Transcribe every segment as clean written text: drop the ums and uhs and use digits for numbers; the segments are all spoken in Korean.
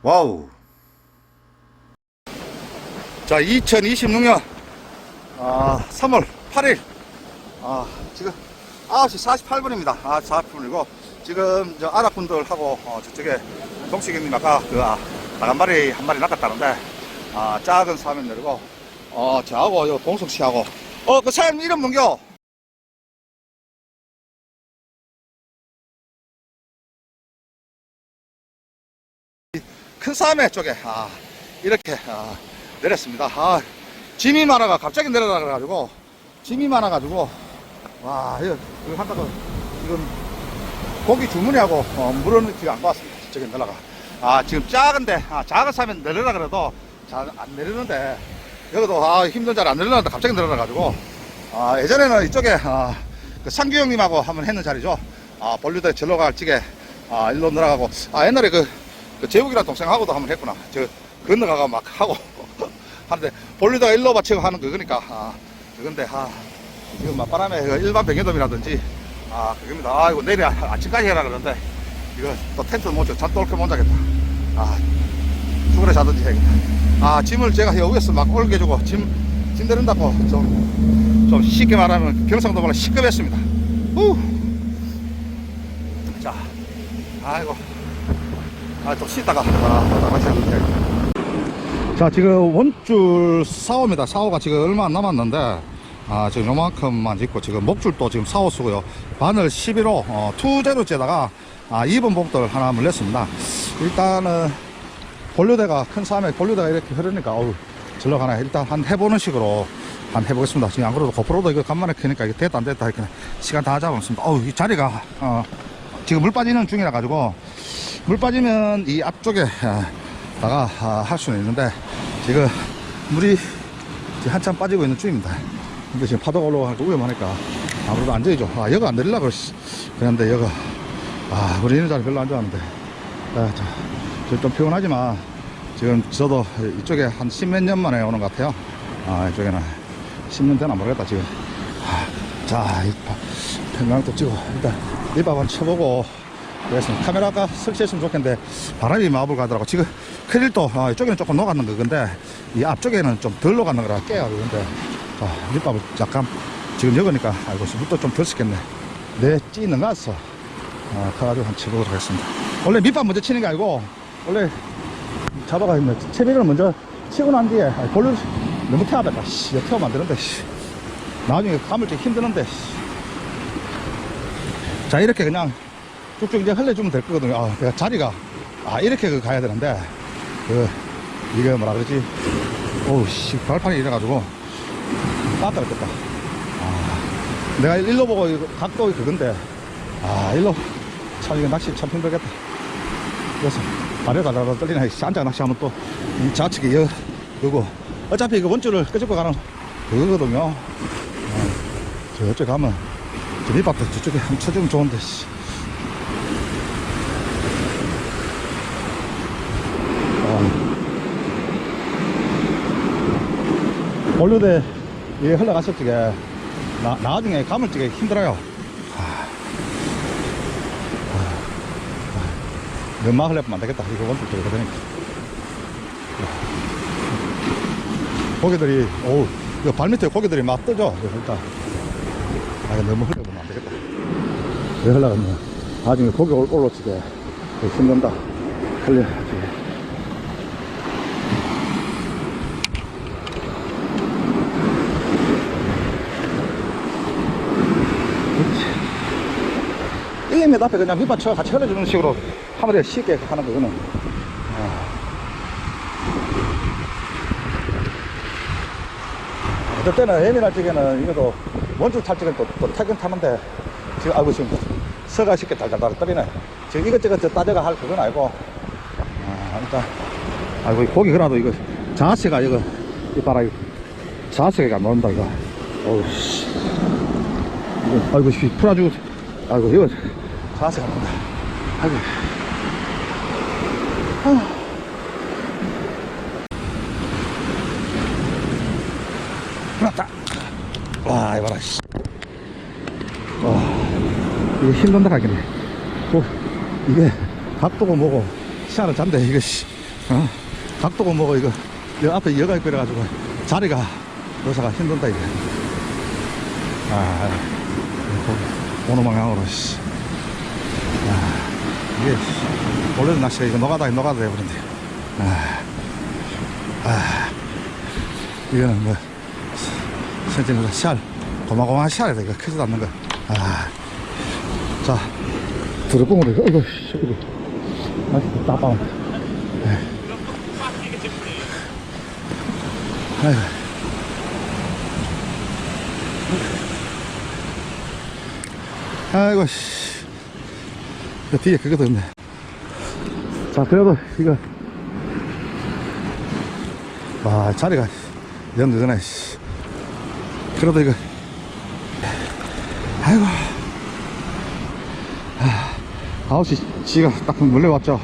와우. 자, 2026년 3월 8일 지금 9시 48분입니다. 48분이고 지금 저 아랍분들하고 저쪽에 동식형님 아까 그 나간마리 한 마리 낚았다는데 작은 사면 내리고 저하고 요 동석씨하고 그 사장님 이름 뭔겨? 큰 사면 쪽에 이렇게 내렸습니다. 짐이 많아가 갑자기 내려라 그래가지고 짐이 많아가지고 와 이거 한가도 지금 고기 주문이하고 물은 지금 안 왔습니다. 저기 내려가 지금 작은데 작은 사면 내려라 그래도 잘 안 내리는데 여기도 힘든 자리 안 내려놨는데 갑자기 내려가가지고 예전에는 이쪽에 그 상규 형님하고 한번 했는 자리죠. 본류대 절로 갈 찌개 일로 내려가고 옛날에 그 재욱이랑 동생하고도 한번 했구나. 저 건너가가 막 하고 하는데 본류대가 일로 받치고 하는 그거니까 그건데 지금 맞바람에 일반 백연돔이라든지 그겁니다. 이거 내일 아침까지 해라 그러는데 이거 또 텐트 못 줘. 잠도 올게 못 자겠다. 죽으래 자든지 해야겠다. 짐을 제가 여기에서 막 올게주고 짐 데린다고 좀 쉽게 말하면 경상도말로 시급했습니다. 자, 아이고 또 쉬다가 다시 하면 되겠다. 자, 지금 원줄 사오입니다. 사오가 지금 얼마 안 남았는데 지금 요만큼만 있고 지금 목줄도 지금 사오 쓰고요. 바늘 11호 투제로째다가 2번 복들 하나 물렸습니다. 일단은 본류대가 큰 사람에 본류대가 이렇게 흐르니까 절로 가나 일단 한 해보는 식으로 한 해보겠습니다. 지금 안 그래도 고프로도 이거 간만에 켜니까 이거 됐다 안 됐다 이렇게 시간 다 잡았습니다. 이 자리가 지금 물 빠지는 중이라 가지고 물 빠지면 이 앞쪽에 다가 할 수는 있는데 지금 물이 지금 한참 빠지고 있는 중입니다. 근데 지금 파도가 올라가니까 위험하니까 아무래도 앉아야죠. 여가 안 내리려고 그랬는데 여가 우리 있는 자리 별로 안 좋아하는데 좀 피곤하지만 지금 저도 이쪽에 한 10몇 년 만에 오는 것 같아요. 이쪽에는 10년 되나 모르겠다 지금. 자, 평강도 찍고 일단 밑밥 한번 쳐보고 그랬습니다. 카메라가 설치했으면 좋겠는데 바람이 마법을 가더라고. 지금 크릴도 이쪽에는 조금 녹았는 거근데 이 앞쪽에는 좀 덜 녹았는 거라 깨야 그런데 밑밥을 약간 지금 여기니까 물도 좀 덜 쓰겠네. 내 찌는 거 같어. 가가지고 한번 쳐보도록 하겠습니다. 원래 밑밥 먼저 치는 게 아니고 원래 잡아가 있는 채비를 먼저 치고 난 뒤에 볼을 너무 태워봤다. 이거 태우면 안 되는데 나중에 감을 때 힘드는데 자, 이렇게 그냥 쭉쭉 이제 흘려주면 될 거거든요. 내가 자리가 이렇게 가야 되는데 이게 뭐라 그러지? 발판이 이래가지고 빠뜨렸겠다. 내가 일로 보고 각도 그건데 일로 참 이거 낚시 참 힘들겠다. 그래서 다리가 달달달 떨리네. 앉아 낚시하면 또 이 좌측에 여고 어차피 이거 원줄을 끄집고 가는 그거거든요. 저쪽에 가면 저 밑밥도 저쪽에 한번 쳐주면 좋은데 본류대 이게 흘러갔을 적에 나중에 감을 적에 힘들어요. 너무 흘려보면 안 되겠다. 이거 원줄 쪽에 되니까. 고기들이 이거 발밑에 고기들이 막 뜨죠. 일단 이거 너무 흘려보면 안 되겠다. 왜 흘러갔냐, 나중에 고기 올라치게 힘든다. 흘려야지. 그렇지. 1m 앞에 그냥 밑밥 쳐 같이 흘려주는 식으로 하면 돼. 쉽게 하는 거는. 어떨 때는 예민할 적에는 이것도 원줄 탈 적에는 또 퇴근 타는데 지금 지금 서가 쉽게 달달달 떨리네. 지금 이것저것 따져가 할 그건 아니고 일단 고기 그래도 이거 자세가 이거 이봐라 자세가 안 나온다 이거. 어우씨 이거 풀어주고 이거 자세가 안 나온다. 끝났다. 이봐라. 이게 힘든다 하겠네. 이게 각도고 뭐고 시야는 잔데 이거 각도가 뭐고 이거 여 앞에 여가 있고 이래가지고 자리가 여사가 힘든다 이게. 어느 방향으로 씨. 이게 원래는 낚시가 이거 노가다 해버린데. 이거는 뭐 선생님 씨알 고마고마한 씨알이다. 이거 크지도 않는 거. 자 드럽공으로 이거 따빵. 아이고 씨. 뒤에 그것도 있네. 자 그래도 이거 와 자리가 연그네. 그래도 이거 아이고 9시 지가 딱 몰려왔죠.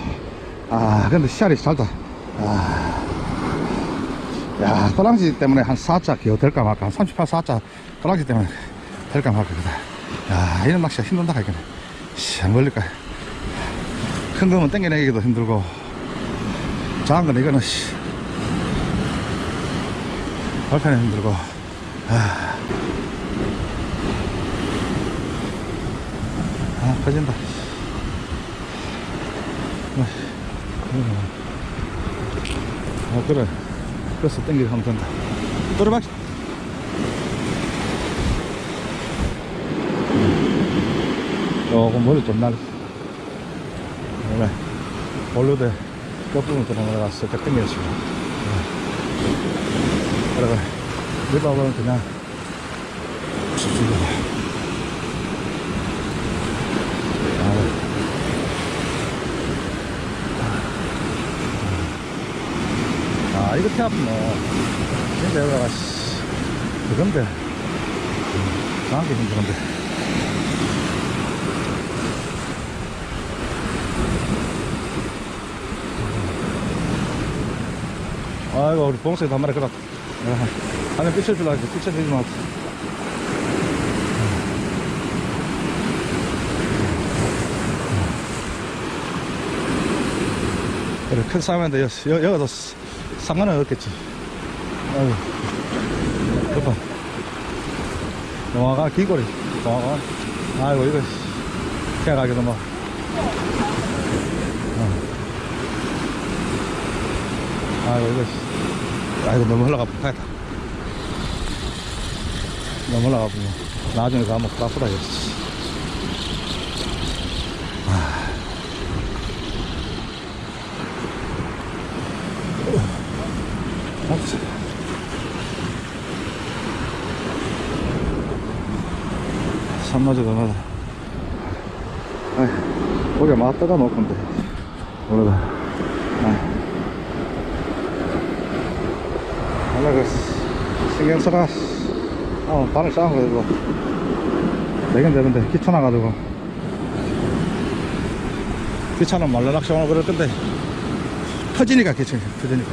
근데 씨알이 잘다. 야 또랑지 때문에 한 4자 기어 될까 말까. 한 38, 4자 또랑지 때문에 될까 말까. 야 이런 낚시가 힘든다 하겠네. 안 걸릴까. 큰 거면 땡겨내기도 힘들고 작은 건 이거는 발판이 힘들고. 퍼진다. 그래 그래서 땡기고 하면 된다. 또르박 조금 머리 좀 날. 그래 볼로드 끝부분 들어가서 살짝 땡겨주시고. 그래 밀밥은 그냥 주고. 이렇게 하면 진짜 여기가 그건데 나한테 힘들은데. 아이고 우리 봉수에도 한 마리 끌었다. 하면 삐쳐주려고 했지. 삐쳐주지 마. 그래 큰 싸움인데 여기도 상관은 없겠지. 아이고 급하 영화가 귀걸이 영화가. 아이고 이거 태가기도 뭐. 아이고 이거 아이고 너무 흘러가고 가야겠다. 너무 흘러가고 나중에 가면 크라프다 이거지. 산마저도 나다. 고개 맞다가 놓건데 모르다. 원래 그 신경 써가 바늘 싸운 거 이거 되긴 되는데 귀찮아가지고. 귀찮으면 말로 낚시 오늘 그럴 건데 터지니까 귀찮아. 터지니까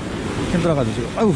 힘들어가지고 지금 아이고.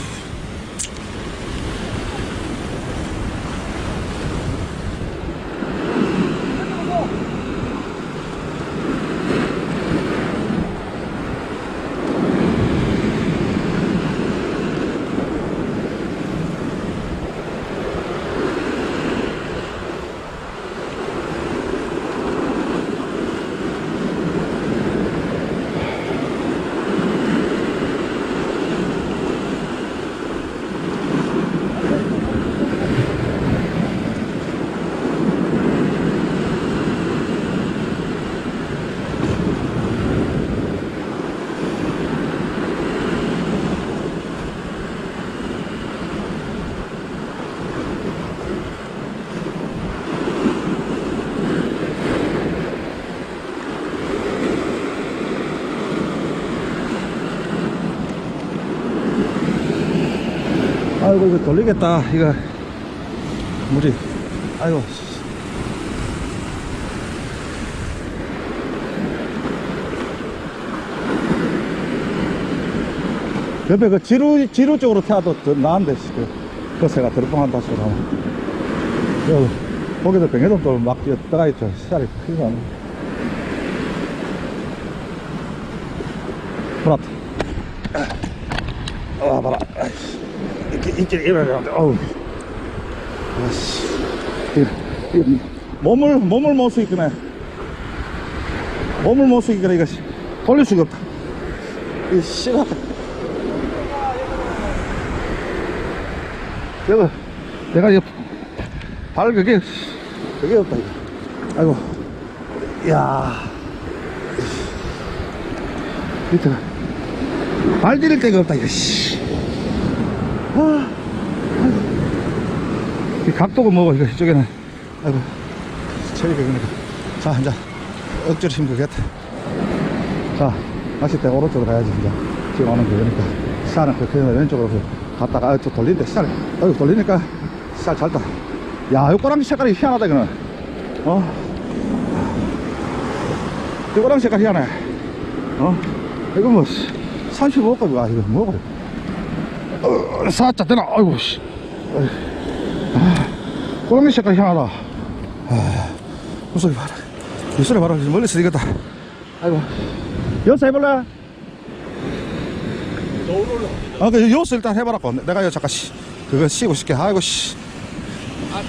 아이고 이거 돌리겠다 이거 물이. 아이고 옆에 그 지루 쪽으로 태워도 더 나은데 그 새가 드럽봉한다 소리 하면 거기도 병해돔도 막 뛰어들어가 있죠. 씨알이 크지가 않아. 불았다. 봐라. 이렇게 일어나는데, 어우. 몸을 못 쓰겠네. 몸을 못 쓰겠네, 이거. 돌릴 수가 없다. 이 씨가. 내가 이거 발 그게 없다, 이거. 아이고. 이야. 밑에가. 발 디딜 데가 없다, 이거. 씨. 이 각도가 뭐고, 이거, 이쪽에는. 아이고. 체리가 그러니까. 자, 이제. 억지로 힘들겠다. 자, 낚싯대 오른쪽으로 가야지, 이제. 지금 오는 거 그러니까. 시야는 그냥 왼쪽으로 갔다가, 또 돌린대, 시야를. 돌리니까, 시야 잘 따. 야, 이 꼬랑지 색깔이 희한하다, 이거는. 이 꼬랑지 색깔 희한해. 이거 뭐, 35억까지 이거 뭐고. 살짝 되나? 아이고, 씨. 꼬랑지 색깔 희한하다. 무슨 소리 봐라. 이 소리 봐라. 멀리서 이겼다. 아이고. 여기서 해볼래? 여기서 일단 해봐라고. 내가 여기 잠깐 그거 씌고 싶게. 아이고, 씨.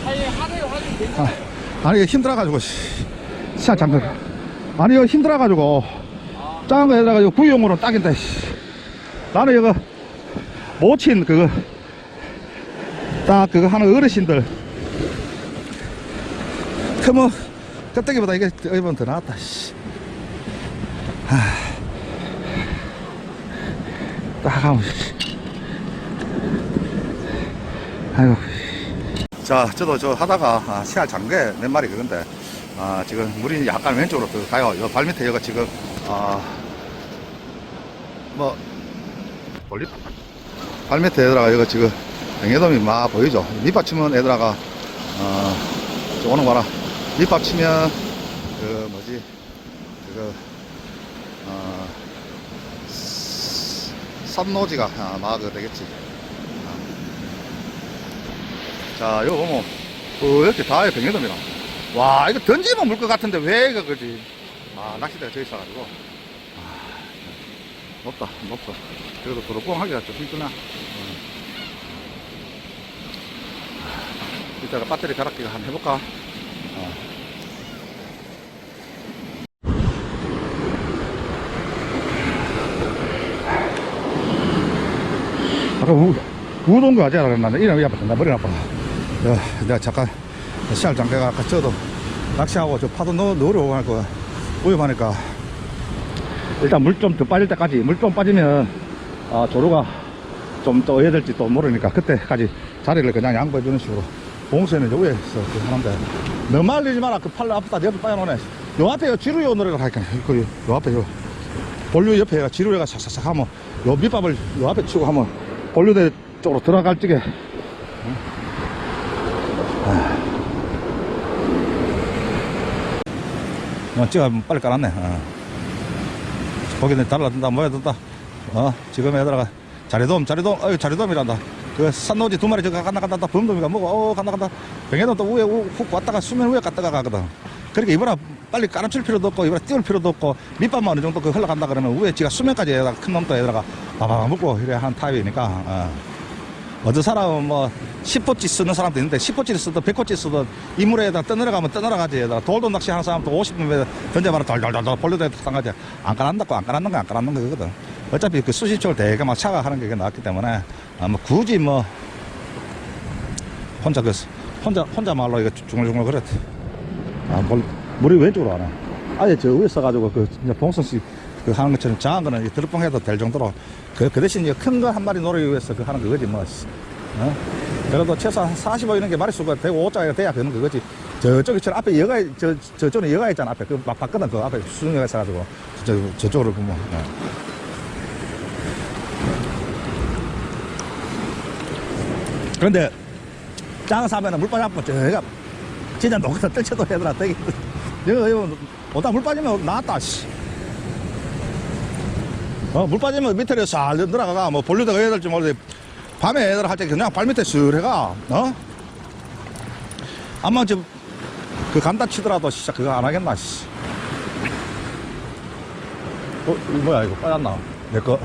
사이에 하루에 화좀 괜찮아요. 아니, 이거 힘들어가지고, 시야 잠깐. 아니, 이거 힘들어가지고, 작은 거 해가지고 구이용으로 딱인데, 나는 이거, 모친, 그거, 딱 그거 하는 어르신들. 뭐, 껍데기보다 이게 입으면 더 나았다, 씨. 딱 하면, 아이고. 자, 저도 하다가, 씨알 장게 몇 마리 그건데, 지금 물이 약간 왼쪽으로 가요. 요 발 밑에 여기가 지금, 돌리? 발 밑에 애들아가 여기 지금, 뱅에돔이 막 보이죠? 밑밥 치면 애들아가, 오는 거라. 밑밥 치면, 쌈노지가, 막 되겠지. 자, 요거 보면, 이렇게 다에 뱅에돔이라. 와, 이거 던지면 물 것 같은데 왜 이거 그지? 낚시대가 저 있어가지고. 높다. 그래도 도로뽕하기가 좀 힘드나? 이따가 배터리 갈아끼기 한번 해볼까? 아까 우동 거 하지 않았나? 이름이 아팠다. 나 머리 아파. 내가 잠깐 시알 장대가 아까 저도 낚시하고 저 파도 넣으려고 할 거야. 위험하니까 일단 물 좀 더 빠질 때까지, 물 좀 빠지면 조류가 좀 더 어야 될지 또 모르니까 그때까지 자리를 그냥 양보해 주는 식으로. 봉수에는 저 위에서 하는데 너무 말리지 마라. 그 팔 아프다 옆에 빠져놓네. 요 앞에 요 지루요 노래를 할까. 요 앞에 요 본류 옆에 지루요가 싹싹싹 하면 요 밑밥을 요 앞에 치고 하면 본류대 쪽으로 들어갈 적에 찍어 빨리 깔았네. 거기는 달라든다 뭐야 든다. 지금 애들아가 자리돔 자리돔이란다. 그 산노지 두 마리 저거 간다 범돔이가 뭐고 간다. 병에도 또 위에 훅 왔다가 수면 위에 갔다가 가거든. 그렇게 이번에 빨리 깔아칠 필요도 없고 이번에 띄울 필요도 없고 밑밥만 어느 정도 그 흘러간다 그러면 위에 지가 수면까지 애다가 큰 놈도 애들아가 바바바 먹고 이래 한 타입이니까. 어떤 사람은 뭐 10호치 쓰는 사람도 있는데 10호치를 쓰든 100호치 쓰든 이 물에다 떠내려가면 떠내려가지. 돌도 낚시 하는 사람도 50분 던져봐라 돌돌돌 볼려도 당가지. 안 깔았는 거 안 깔았는 거 그거든. 어차피 그 수시쪽을 되게 막 차가 하는 게 나왔기 때문에 뭐 굳이 뭐 혼자 말로 이거 중얼중얼 그랬대. 물이 왼쪽으로 안 와. 아예 저 위에 써가지고 그 봉선씨 그 하는 것처럼 작은 거는 드롭봉 해도 될 정도로 그 대신 이제 큰 거 한 마리 노리기 위해서 그 하는 그거지 뭐. 그래도 최소한 45 이런 게 마리수가 되고 5짜리가 돼야 되는 그거지. 저쪽에 앞에 여가 저쪽에 여가 있잖아. 앞에 그 봤거든. 그 앞에 수중여가 있어가지고 저쪽으로 보면. 그런데 작은 사면은 물 빠져갖고 저희가 진짜 녹아서 떨쳐도 해더라. 되게 여기 오다 물 빠지면 나왔다. 씨. 물 빠지면 밑에로 싹 들어가가 뭐 볼류대가 해야 될지 모르겠는데 밤에 애들 할 때 그냥 발 밑에 쓱해가 아마 저 그 간다 치더라도 진짜 그거 안 하겠나. 씨. 이거 뭐야 이거 빠졌나 내거.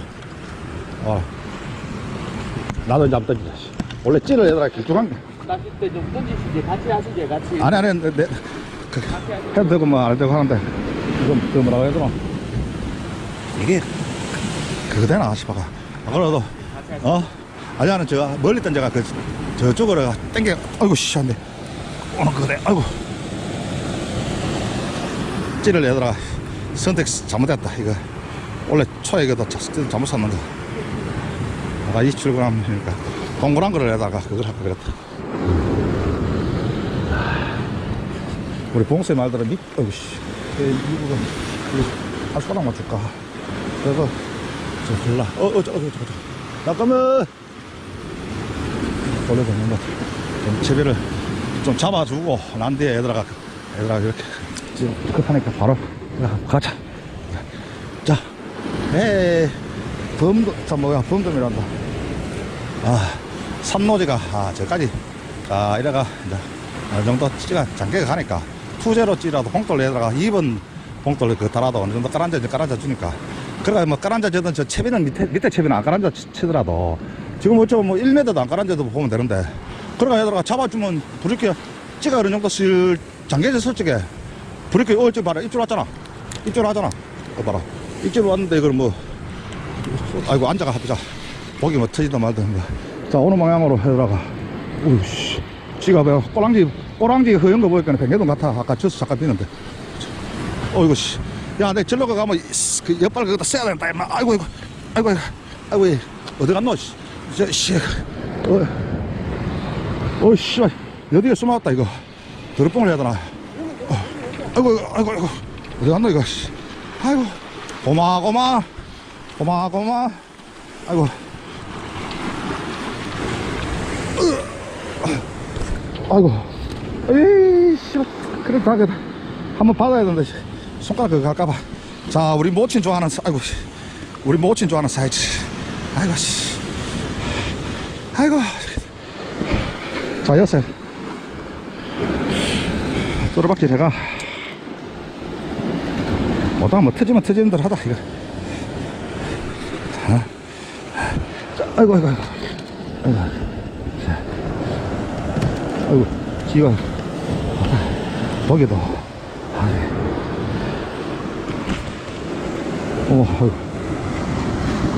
나도 이제 한번 던지자. 원래 찌를 얘들아 길쭉한 게. 낚시 때 좀 던지시지. 같이 하시지, 같이. 아니, 해도 되고 뭐 안 되고 하는데. 이건 그 뭐라고 해야 되나? 이게, 그거 되나 싶어가. 그래도, 아니, 나는 멀리 던져가 저쪽으로 땡겨. 아이고, 씨, 안 돼. 그거 돼. 아이고. 찌를 얘들아 선택 잘못했다. 이거 원래 초에 이거 잘못 샀는 거. 아까 27g이니까 동그란 거를 내다가 그걸 할까 그랬다. 우리 봉수의 말대로 어이씨 미국은 한 소랑만 줄까. 그래서 저 불라 잠깐만 원래 되는 것 좀 채비를 좀 잡아주고 난 뒤에 얘들아 이렇게 지금 급하니까 바로 가자. 자, 범돔이란다. 삼노지가 저까지 이래가 이제 어느 정도 찌가 장계가 가니까 투제로 찌라도 봉돌 내다가 2번 봉돌 그 달아도 어느 정도 깔아앉아 주니까. 그러니까 뭐 깔아앉아 주던 저 채비는 밑에 채비는 안 깔아앉아 치더라도 지금 뭐 1m도 안 깔아앉아도 보면 되는데. 그러니까 얘들아 잡아주면 부르게 찌가 어느 정도 쓸 장계에서 솔직해. 브레이크 저 봐라. 입질 왔잖아. 입질 하잖아. 봐라. 입질 왔는데 이걸 뭐 아이고 앉아가 합시다. 보기 뭐 터지다 말든. 자 어느 방향으로 해들어가. 오이씨 지가 왜 꼬랑지 허연 거 보니까 백내동 같아. 아까 저수 잠깐 비는데. 어이구 씨. 야 내 절로 가면 그 옆발 거기다 써야 된다. 임마. 아이고 어디 갔노? 씨. 어이씨. 어디에 숨어왔다 이거. 드럽봉을 해야 되나. 아이고 어디 갔노 이거. 아이고 고마 아이고 아이고 에이씨 그래 다 한번 받아야 되는데 손가락 그거 갈까봐. 자 우리 모친 좋아하는 우리 모친 좋아하는 사이즈. 아이고 씨 아이고 자 여섯 또르박질 해가. 뭐다 뭐 터지면 터지는 대로 하다 이거. 자, 아이고 지가 거기도 아이고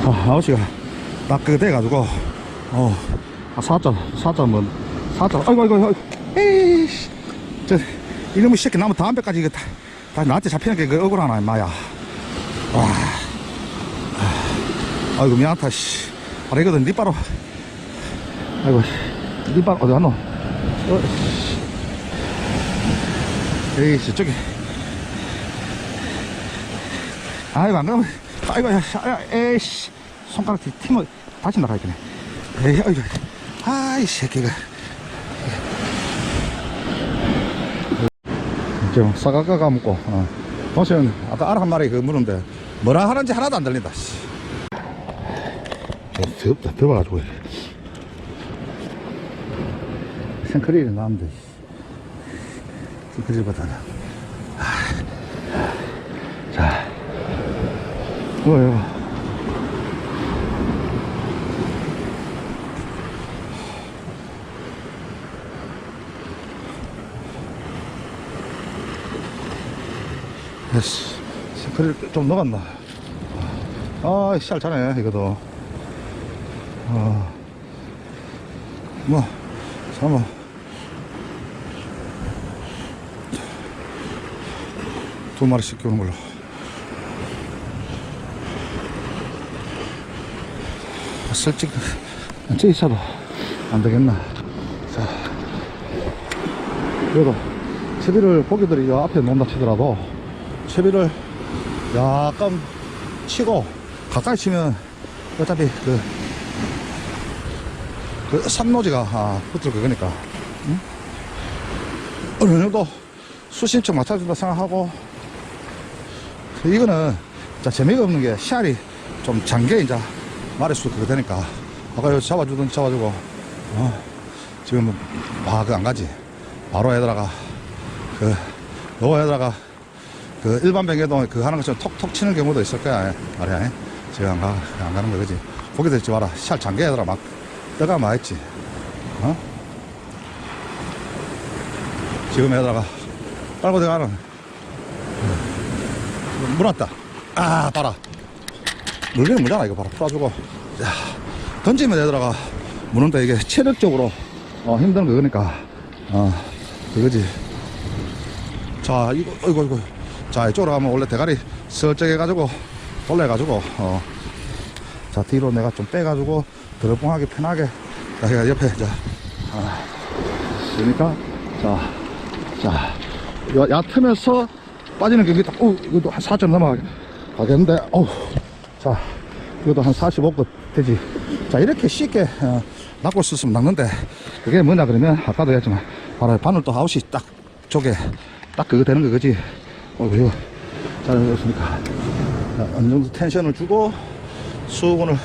아버지가 딱 그거 돼가지고 4점 아이고 에이씨 저 이놈의 새끼 나무 담배까지 이거 다 나한테 잡히는 게 그 억울하나 임마야. 아이고 미안하다 씨. 이거든 니바로. 아이고 니바로 어디 갔노? 에이씨 저기. 아이고 안 그러면 아이고 에이씨 손가락 튀면 다시 나가야겠네. 에이 아이고 아이 새끼가. 지금 사과가 까먹고 동생 아까 알 한 마리 그 물은데 뭐라 하는지 하나도 안 들린다. 더럽다 더워가지고 생크릴이 나는데 생크릴보다 자 뭐예요. 생크릴 좀 녹았나. 씨알 자네 이거도. 뭐 잠깐만 두 마리씩 끼우는 걸로. 슬쩍 저기 있어도 안 되겠나. 자 그래도 채비를 고기들이 요 앞에 놓는다 치더라도 채비를 약간 치고 가까이 치면 어차피 그 삼노지가 붙을 그거니까. 응? 어느 정도 수심층 맞춰준다 생각하고. 이거는 재미가 없는 게 씨알이 좀 장게 이제 마리수 그거 되니까 아까 여기 잡아주고 지금 그거 안 가지. 바로 애들아가 너 애들아가 일반 뱅에도 그 하는 것처럼 톡톡 치는 경우도 있을 거야 말이야. 지금 안 가는 거 그지. 고기 들지 마라. 살 장개하더라. 막 떠가 마했지. 어? 지금 애들아가 빨고 들어가는 물었다. 아, 봐라. 물기는 물잖아. 이거 봐라. 풀어주고. 야, 던지면 애들아가 무는데 이게 체력적으로 힘든 거 그러니까 그거지. 자, 이거. 자, 이쪽으로 가면 원래 대가리 설정 해가지고 돌려가지고 자, 뒤로 내가 좀 빼가지고 드러봉하게 편하게 자, 옆에 그러니까 자, 얕으면서 빠지는 경기 딱, 이것도 한 4점 넘어가겠는데, 자, 이것도 한 45급 되지. 자, 이렇게 쉽게 낚고 있었으면 낚는데, 그게 뭐냐 그러면, 아까도 했지만, 바로 바늘 또 아웃이 딱, 쪽에, 딱 그거 되는 거, 그지? 이거, 잘했으니까. 어느 정도 텐션을 주고, 수분을,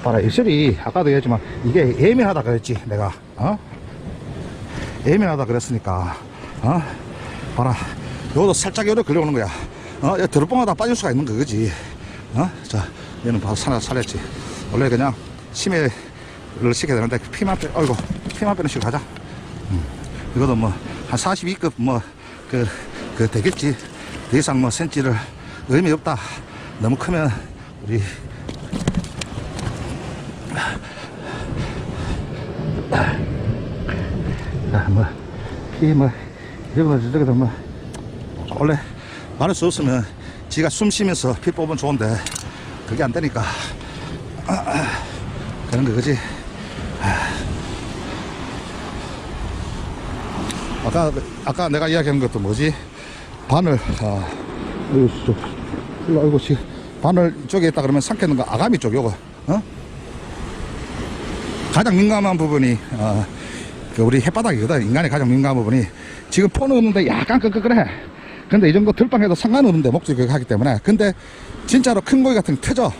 봐라, 일설이, 아까도 했지만, 이게 예민하다 그랬지, 내가, 예민하다 그랬으니까, 봐라. 요것도 살짝 요래 걸려오는 거야. 드럽봉하다 빠질 수가 있는 거, 그지? 자, 얘는 바로 살렸지. 원래 그냥 심해를 시켜야 되는데, 피만 빼는 식으로 가자. 이것도 뭐, 한 42급 그 되겠지. 더 이상 뭐, 센치를 의미 없다. 너무 크면, 우리, 이거보다 저쪽에도 원래 마를 수 없으면 지가 숨 쉬면서 피 뽑으면 좋은데, 그게 안 되니까, 그런 거, 그지? 아까 내가 이야기한 것도 뭐지? 바늘, 이거, 바늘 쪽에 있다 그러면 삼켰는 거, 아가미 쪽, 요거, 가장 민감한 부분이, 우리 혓바닥이거든. 인간의 가장 민감한 부분이. 지금 포는 없는데 약간 끄끄끄해. 근데 이 정도 들빵해도 상관없는데, 목줄이 그렇게 하기 때문에. 근데 진짜로 큰 고기 같은 게 터져.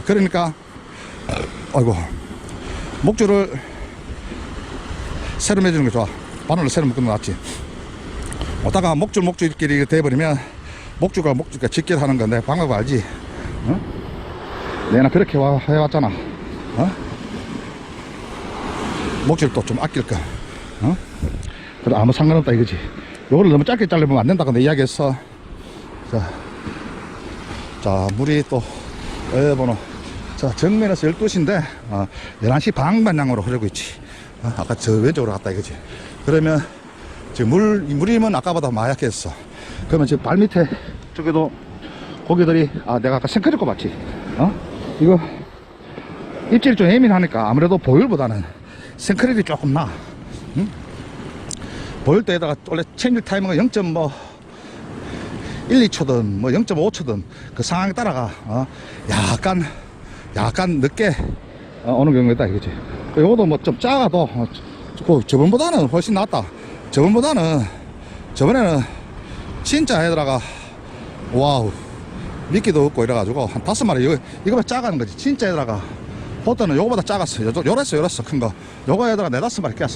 그러니까, 목줄을 새로 매주는 게 좋아. 바늘을 새로 묶는 거 낫지. 오다가 목줄끼리 돼버리면, 목줄과 짙게 하는 건데, 방법 알지? 내가 그렇게 해왔잖아. 목줄도 좀 아낄 거. 그래, 아무 상관없다 이거지. 요거를 너무 짧게 자르면 안 된다고 내 이야기했어. 자, 물이 또, 번호. 자, 정면에서 12시인데, 11시 반 방향으로 흐르고 있지. 아까 저 왼쪽으로 갔다 이거지. 그러면, 지금 물이면 아까보다 마약했어. 그러면 지금 발 밑에 쪽에도 고기들이, 내가 아까 생크릴 거 봤지? 이거, 입질이 좀 예민하니까 아무래도 보율보다는 생크릴이 조금 나. 보일 때에다가 원래 체인지 타이머가 0.1, 2초든 뭐 0.5초든 그 상황에 따라가 약간 늦게 오는 경우가 있다 이거지. 요것도 뭐 좀 작아도 저번보다는 훨씬 낫다. 저번에는 진짜 애들아가 와우 미끼도 없고 이래가지고 한 5마리 이거보다 작아는 거지. 진짜 애들아가 보통은 요거보다 작았어. 요랬어 큰 거. 요거 애들아 4-5마리 깼어.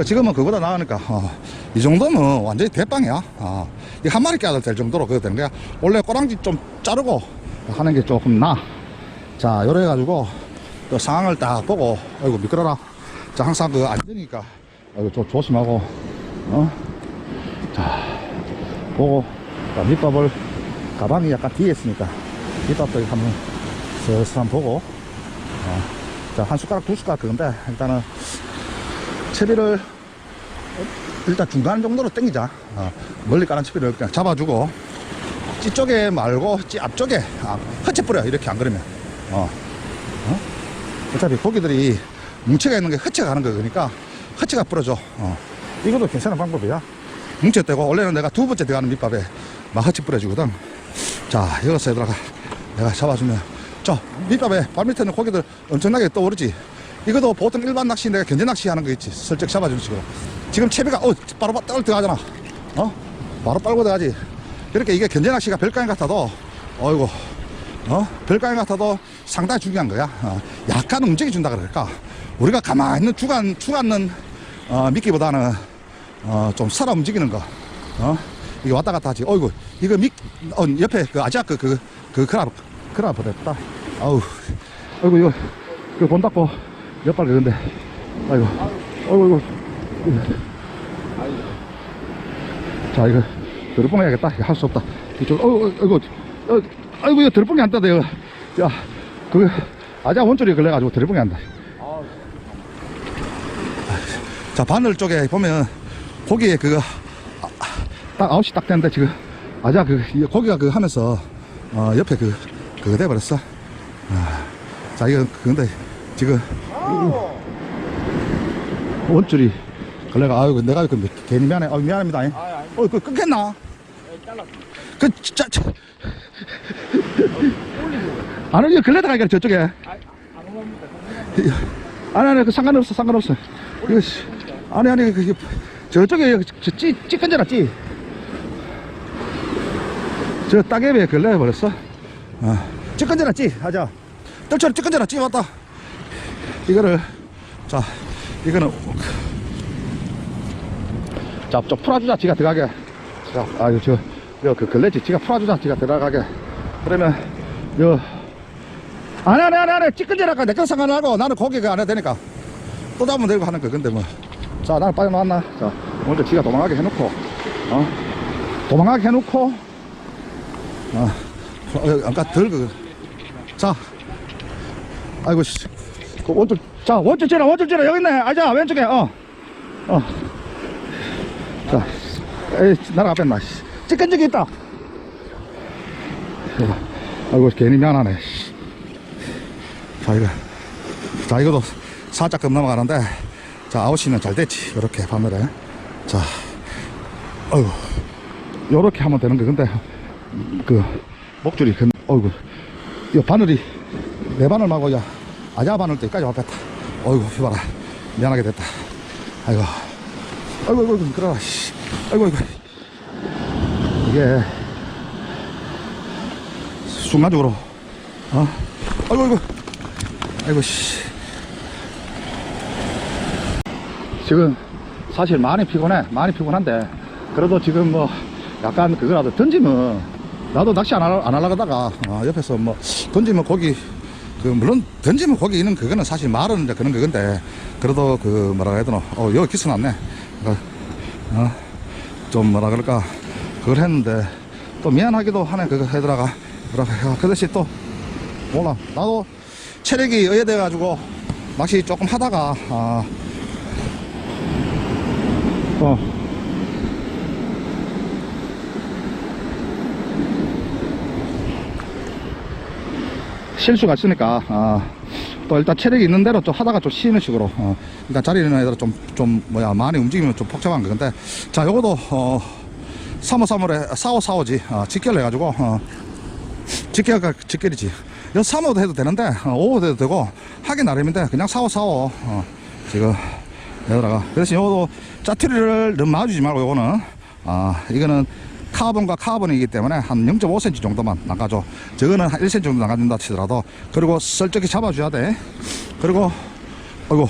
지금은 그거보다 나으니까 이 정도면 완전히 대빵이야. 이 한 마리 깨야 될 정도로 그거 되는 거야. 원래 꼬랑지 좀 자르고 하는 게 조금 나. 자, 요래 해가지고 또 상황을 딱 보고, 아이고 미끄러라. 자, 항상 그 안전이니까 좀 조심하고, 자, 보고, 자, 밑밥을 가방이 약간 뒤에 있으니까 밑밥도 한번 슬슬 한번 보고, 자, 한 숟가락, 2숟가락 그건데, 일단은 채비를 일단 중간 정도로 당기자. 멀리 까는 채비를 그냥 잡아주고, 찌 쪽에 말고 찌 앞쪽에 허채 뿌려. 이렇게 안 그러면 어차피 고기들이 뭉치가 있는 게 허채가 가는 거니까 허채가 뿌려줘. 이것도 괜찮은 방법이야. 뭉쳐 떼고, 원래는 내가 2번째 들어가는 밑밥에 막 허채 뿌려주거든. 자, 여기서 내가 잡아주면, 저 밑밥에 발밑에 있는 고기들 엄청나게 떠오르지. 이것도 보통 일반 낚시 내가 견제 낚시 하는 거 있지. 슬쩍 잡아주는 식으로. 지금 채비가 바로 들어가잖아. 바로 빨고 들어가지. 이렇게 이게 견제 낚시가 별가인 같아도, 별가인 같아도 상당히 중요한 거야. 약간 움직여준다 그럴까. 우리가 가만히 있는 주간는 미끼보다는 좀 살아 움직이는 거. 이게 왔다 갔다 하지. 이거 옆에 그 아지아크 그라브 됐다. 아우, 아이고, 이거, 본 닦고, 몇 발 그건데. 아이고, 아이고, 자, 이거, 드러뽕 해야겠다. 이거 할 수 없다. 이쪽, 아이고, 아이고, 이거 드러뽕이 안 따다, 이거. 야, 아자 원줄이 걸려가지고 드러뽕이 안 다. 자, 바늘 쪽에 보면, 고기에 그거, 딱 9시 딱 됐는데, 지금, 아자, 고기가 그거 하면서, 옆에 그거 돼버렸어. 자, 이거, 근데, 지금, 원줄이 걸레가, 아유, 내가 괜히 미안해. 미안합니다. 그거 끊겠나? 진짜. 아니, 이거 걸레다가 저쪽에. 아니, 상관없어. 이거, 아니, 저쪽에, 찌 건져라, 찌. 저 따개비에 걸려버렸어. 찌 건져라, 찌. 하자. 떨쳐라, 찌 건져라, 찌 왔다. 이거를, 자, 이거는, 자, 좀 풀어주자, 지가 들어가게. 자, 그 걸레지, 지가 풀어주자, 지가 들어가게. 그러면, 안 해. 찌끈질할까? 내건 상관하고, 나는 고기가 안 해도 되니까. 또 잡으면 되고 하는 거, 근데 뭐. 자, 나는 빨리 나왔나? 자, 먼저 지가 도망가게 해놓고, 도망가게 해놓고, 아까 자, 아이고, 씨. 원줄 찌라, 여기 있네. 아자, 왼쪽에, 자, 에이, 나라가 뺐나. 찌끈 적이 있다. 아이고, 괜히 미안하네. 자, 이것도 살짝 금 넘어가는데, 자, 9시면 잘 됐지. 이렇게 밤에. 자, 아이고, 요렇게 하면 되는 거. 근데, 목줄이, 어이구, 이 바늘이, 내 바늘 말고, 야, 아자 바늘 때까지 왔겠다. 어이구, 휘봐라. 미안하게 됐다. 아이고, 그러라, 씨. 아이고. 이게, 순간적으로, 아이고, 씨. 지금, 사실 많이 피곤한데, 그래도 지금 뭐, 약간 그거라도 던지면, 나도 낚시 안 하려다가, 옆에서 뭐, 던지면 고기, 물론, 던지면 고기 있는 그거는 사실 말은 이제 그런 그건데, 그래도 뭐라 해야 되나, 여기 기스 났네. 좀 뭐라 그럴까, 그걸 했는데, 또 미안하기도 하네, 그거 해더라가. 그 대신 또, 몰라. 나도 체력이 의해돼가지고, 낚시 조금 하다가, 실수가 있으니까, 또 일단 체력이 있는 대로 좀 하다가 좀 쉬는 식으로, 일단 자리 있는 애들 많이 움직이면 좀 복잡한 거. 근데, 자, 요거도, 3호3월에 4호4호지, 직결 해가지고, 직결이지. 요 3호도 해도 되는데, 5호도 해도 되고, 하기 나름인데, 그냥 4호4호, 지금, 여기다가. 그 대신 요것도 짜투리를 너무 놔주지 말고, 요거는, 이거는 카본과 카본이기 때문에 한 0.5cm 정도만 나가줘. 저거는 한 1cm 정도 나가준다 치더라도. 그리고 설적히 잡아줘야 돼. 그리고, 아이고,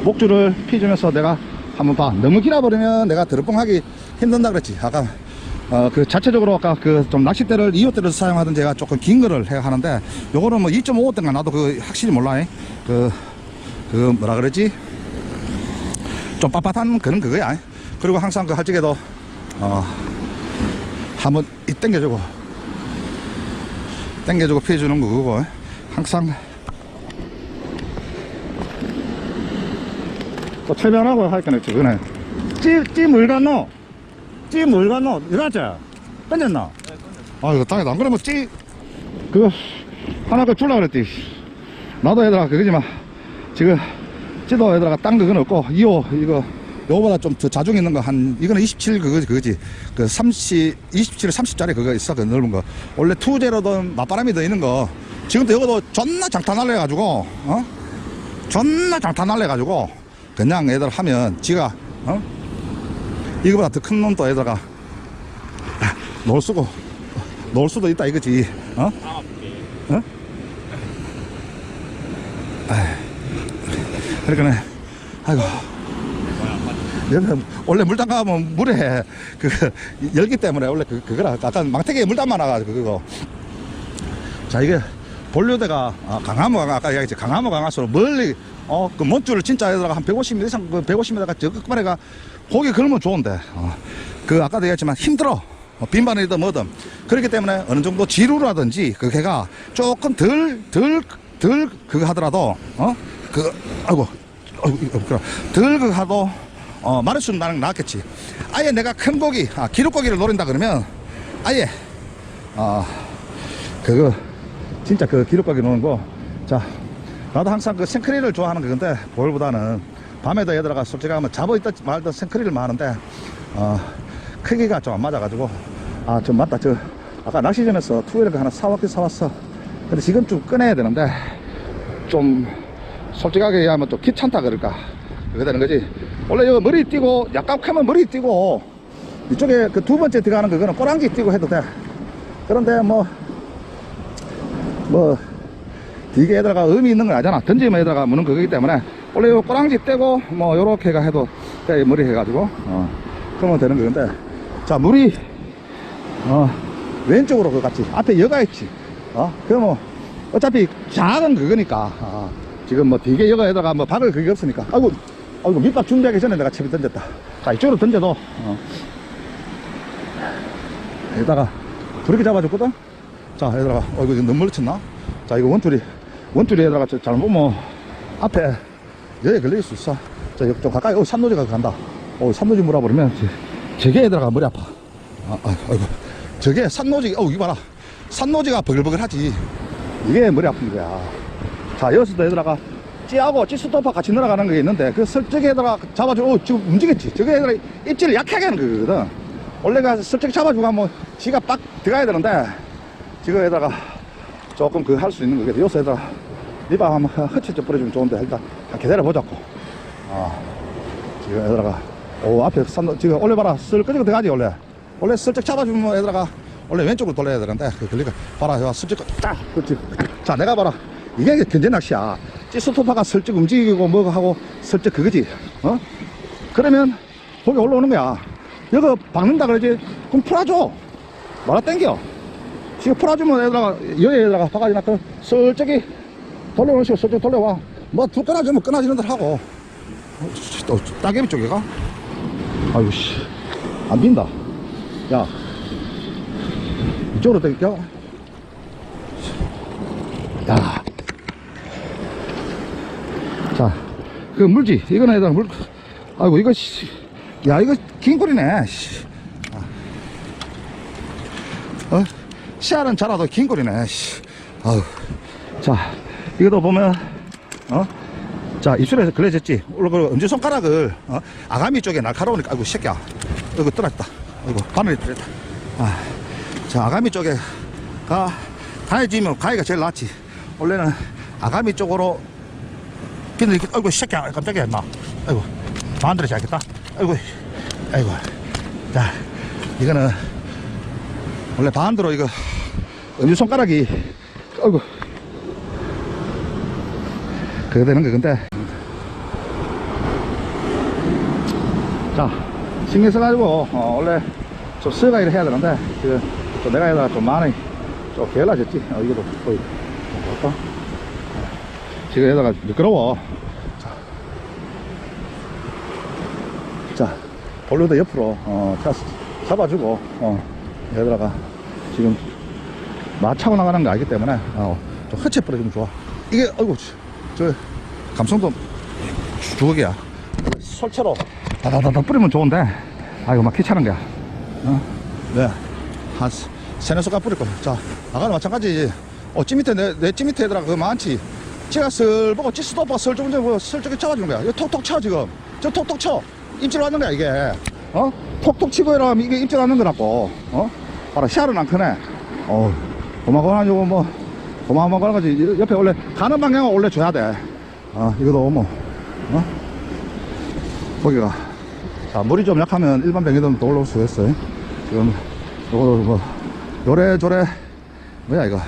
목줄을 피주면서 내가 한번 봐. 너무 길어버리면 내가 드러뽕 하기 힘든다 그랬지. 아까, 자체적으로 아까 좀 낚싯대를 2호대를 사용하던 제가 조금 긴 거를 해야 하는데, 요거는 뭐 2.5호대인가 나도 확실히 몰라. 뭐라 그러지? 좀 빳빳한 그런 그거야. 그리고 항상 할 적에도, 한번 당겨주고 피해주는 거고, 항상 또 철면하고 할 거네. 저거네. 찌 물 갔노? 일어났지? 던졌나? 이거 당연히 안 그러면 그거 하나 줄라 그랬지. 나도 얘들아 그거지만 지금 찌도 얘들아 딴 그건 없고, 2호 이거 요거보다 좀 더 자중 있는 거 이거는 27 그거지. 27, 30짜리 그거 있어. 그 넓은 거. 원래 투제로도 맞바람이 더 있는 거. 지금도 이것도 존나 장타 날려가지고, 그냥 애들 하면 지가, 이거보다 더 큰 놈도 애들가 놓을 수도 있다 이거지. 그러니까, 아이고. 원래 물 담가면 물에 열기 때문에 원래 그거라. 아까 망태기에 물 담아놔가지고 그거. 자, 이게 본류대가 강화모가 아까 이야기했지 강화모 강화수로 멀리 그 먼줄 진짜 얘들아 한 150m 이상 그 150m가 저 끝발에가 거기 걸으면 좋은데 그 아까도 얘기했지만 힘들어. 빈반이든 뭐든 그렇기 때문에 어느 정도 지루라든지 그 개가 조금 덜 그거 하더라도 덜 그거 하도 마리수는 나는 낫겠지. 아예 내가 큰 고기 기름고기를 노린다 그러면 아예 그거 진짜 그 기름고기 노는 거. 자 나도 항상 그 생크릴을 좋아하는 건데 볼보다는 밤에도 얘들아가 솔직히 하면 잡아있다 말든 생크릴을 많은데 크기가 좀 안 맞아가지고 좀 맞다. 저 아까 낚시점에서 투웨이를 하나 사왔어. 근데 지금 좀 꺼내야 되는데 좀 솔직하게 얘기하면 또 귀찮다 그럴까 그렇게 되는 거지. 원래 이거 머리 띄고 약간 크면 머리 띄고 이쪽에 그 두 번째 들어가는 그거는 꼬랑지 띄고 해도 돼. 그런데 뭐 되게 애들가 의미 있는 건 아니잖아. 던지면 애들가 무는 거기 때문에 원래 요 꼬랑지 떼고 뭐 요렇게가 해도 돼. 머리 해가지고 그러면 되는 건데. 자 물이 왼쪽으로 그 같이 앞에 여가 있지. 그럼 어차피 작은 그거니까 지금 뭐 되게 여가에다가 뭐 박을 그게 없으니까 아이고 밑밥 준비하기 전에 내가 채비 던졌다. 자 이쪽으로 던져도 여기다가 부르게 잡아줬거든. 자 얘들아 이거 너무 멀리 쳤나. 자 이거 원줄이 얘들아 잘못 보면 앞에 여기 걸릴 수 있어. 자 여기 좀 가까이 산노지가 간다. 산노지 물어버리면 저게 얘들아 머리 아파. 아이고 저게 산노지 이거 봐라. 산노지가 버글버글하지. 이게 머리 아픈 거야. 자 여기서도 얘들아가 찌하고 찌스토파 같이 늘어가는 게 있는데 그 설적에다가 잡아주고 지금 움직였지. 저게 얘들아 입질을 약하게 하는 거거든. 원래가 설적 잡아주고 하면 지가 빡 들어가야 되는데 지금 얘들아가 조금 그 할 수 있는 거거든. 여기서 얘들아 니바 한번 허치 좀 뿌려주면 좋은데 일단 기다려보자고. 지금 얘들아가 앞에 산노 지금 원래 봐라 슬 끄지고 들어가지. 원래 슬쩍 잡아주면 애들아가 원래 왼쪽으로 돌려야 되는데 그러니까 봐라 슬쩍 딱 그렇지. 자 내가 봐라 이게 견제낚시야. 찌스토파가 슬쩍 움직이고 뭐고 하고 슬쩍 그거지. 그러면 거기 올라오는 거야. 여기 박는다 그러지. 그럼 풀어줘. 말아 땡겨. 지금 풀어주면 애들아가 여기에다가 박아지나 그 슬쩍이 돌려오는 식으로 슬쩍 돌려와. 뭐 두 끊어지면 끊어지는 대로 하고. 또 따개비 쪽에가 아유 씨 안 빈다. 야 이쪽으로 땡겨. 자 그 물지 이거는 얘들아 물. 아이고 이거 씨. 야 이거 긴 꼬리네. 씨. 씨알은 자라도 긴 꼬리네. 씨. 자 이것도 보면 자 입술에서 걸려졌지. 엄지손가락을 아가미 쪽에 날카로우니까 아이고 새끼야 이거 떨어졌다. 아이고 바늘이 떨어졌다. 자 아가미 쪽에 가해지면 가해가 제일 낫지. 원래는 아가미 쪽으로 비늘 이렇게 아이고 새끼야 깜짝이야 임마. 아이고 반대로 시작했다. 아이고 자 이거는 원래 반대로 이거 엄지손가락이 아이고 그거 되는 거. 근데 자 신경 써가지고 원래 좀 쓰가 일을 해야 되는데 지금 좀 내가 여기다가 좀 많이 좀 게을러졌지. 이것도 거의 볼까? 지금 여기다가 미끄러워. 자 볼로도 옆으로 잡아주고 여기다가 지금 마차고 나가는 거 알기 때문에 좀 허체 뿌려주면 좋아. 이게 아이고 저 감성도 주걱이야. 솔채로 다다다다 뿌리면 좋은데 아이고 막 귀찮은 거야. 네, 한 세네 숟갈 뿌릴 거야. 자 아까도 마찬가지지. 찌 밑에 내 찌 밑에 애들아 그거 많지. 찌가 슬 보고 찌스토파 슬쩍 잡아주는 거야. 이거 톡톡 쳐. 지금 저 톡톡 쳐. 입질 왔는 거야 이게. 톡톡 치고 이러면 이게 입질 왔는 거라고. 봐라 씨알은 안 크네. 고마고나지고 뭐 고마고마한 거지. 옆에 원래 가는 방향은 원래 줘야 돼. 이거도 뭐 거기가 자 물이 좀 약하면 일반 병이든 또 올라올 수가 있어요. 지금 요거 뭐 요래저래 뭐야 이거.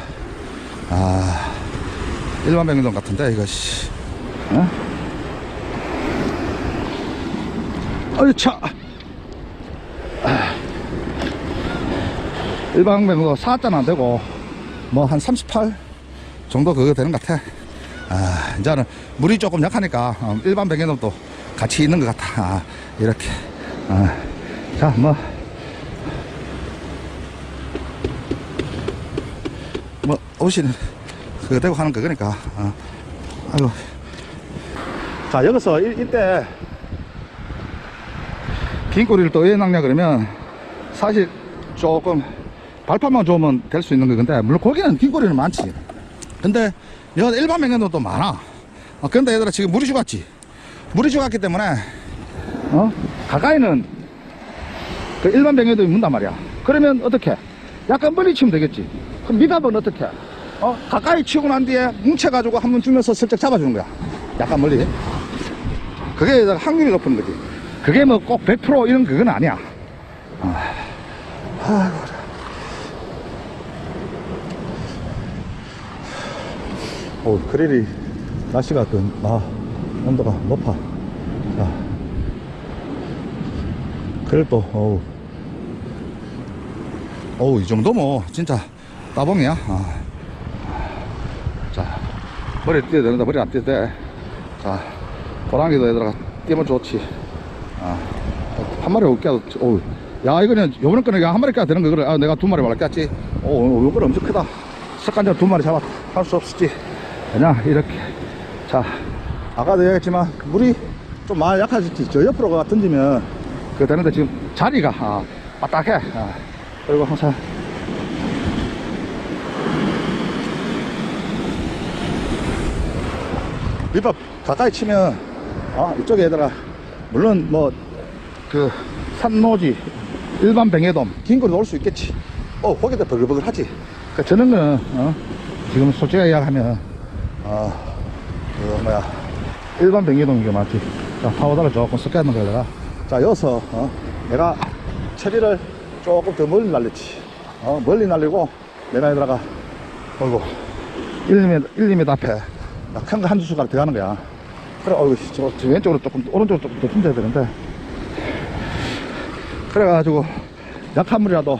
일반 병이든 같은데 이거 씨. 어이차. 일반 병도 4자는 안 되고 뭐 한 38 정도 그거 되는 것 같아. 이제는 물이 조금 약하니까 일반 백연돔도 같이 있는 것 같아. 이렇게. 자, 옷이 그거 대고 하는 그거니까. 아이고. 자, 여기서 이때 긴 꼬리를 또 왜 낚냐 그러면 사실 조금 발판만 좋으면 될 수 있는 거근데, 물론 거기는 긴 꼬리는 많지. 근데 여기 일반 백연돔도 많아. 근데 얘들아 지금 물이 죽었지. 물이 죽었기 때문에 가까이는 그 일반 백연돔이 문단 말이야. 그러면 어떻게? 약간 멀리 치면 되겠지. 그럼 미답은 어떻게? 가까이 치고 난 뒤에 뭉쳐가지고 한번 주면서 슬쩍 잡아주는 거야. 약간 멀리. 그게 확률이 높은 거지. 그게 뭐 꼭 100% 이런 그건 아니야. 그릴이 날씨가 온도가 높아. 자, 그릴도 이 정도 뭐 진짜 따봉이야. 자, 머리 띄어야 되는데 머리 안 띄어도 돼. 자, 호랑이도 얘들아 띄면 좋지. 한 마리 못 껴도, 야, 이거는 요번에 거는 한 마리 껴야 되는 거. 그래. 내가 두 마리 말라 꼈지. 요거는 엄청 크다. 석간장 두 마리 잡아 할 수 없었지. 그냥 이렇게. 자, 아까도 얘기했지만 물이 좀 많이 약해졌지. 저 옆으로 던지면 그거 되는데 지금 자리가 빠딱해. 그리고 항상 밑밥 가까이 치면 이쪽에 얘들아 물론 뭐 그 산노지 일반 백예돔 긴 거리 놓을 수 있겠지. 거기다 버글버글 하지. 그러니까 저런 거는 지금 솔직하게 이야기하면 일반 백예돔인 게 맞지. 자, 파우더를 조금 섞여 있는 거에다가, 자, 여기서 내가 체리를 조금 더 멀리 날렸지. 멀리 날리고 내가 여기다가 1m 앞에 큰 거 한두 숟가락 들어가는 거야. 그래, 저 왼쪽으로 조금, 오른쪽으로 조금 더 던져야 되는데, 그래가지고 약한 물이라도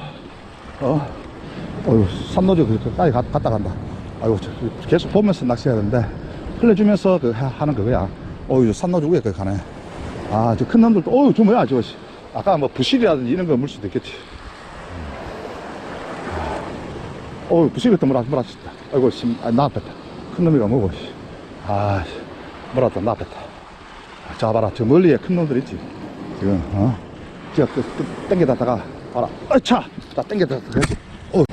산노지 그까지 갔다 간다. 계속 보면서 낚시해야 되는데 흘려주면서 하는 그거야. 산노지 위에 가네. 저 큰 놈들도 저 뭐야 저거. 아까 뭐 부실이라든지 이런 거 물 수도 있겠지. 부실 같은 물 왔다. 나왔다. 큰 놈이가 뭐고. 물었다, 나왔다. 자, 봐라. 저 멀리에 큰 놈들 있지. 지금, 제가 땡겨다가, 봐라. 자, 땡겨다가, 그렇지.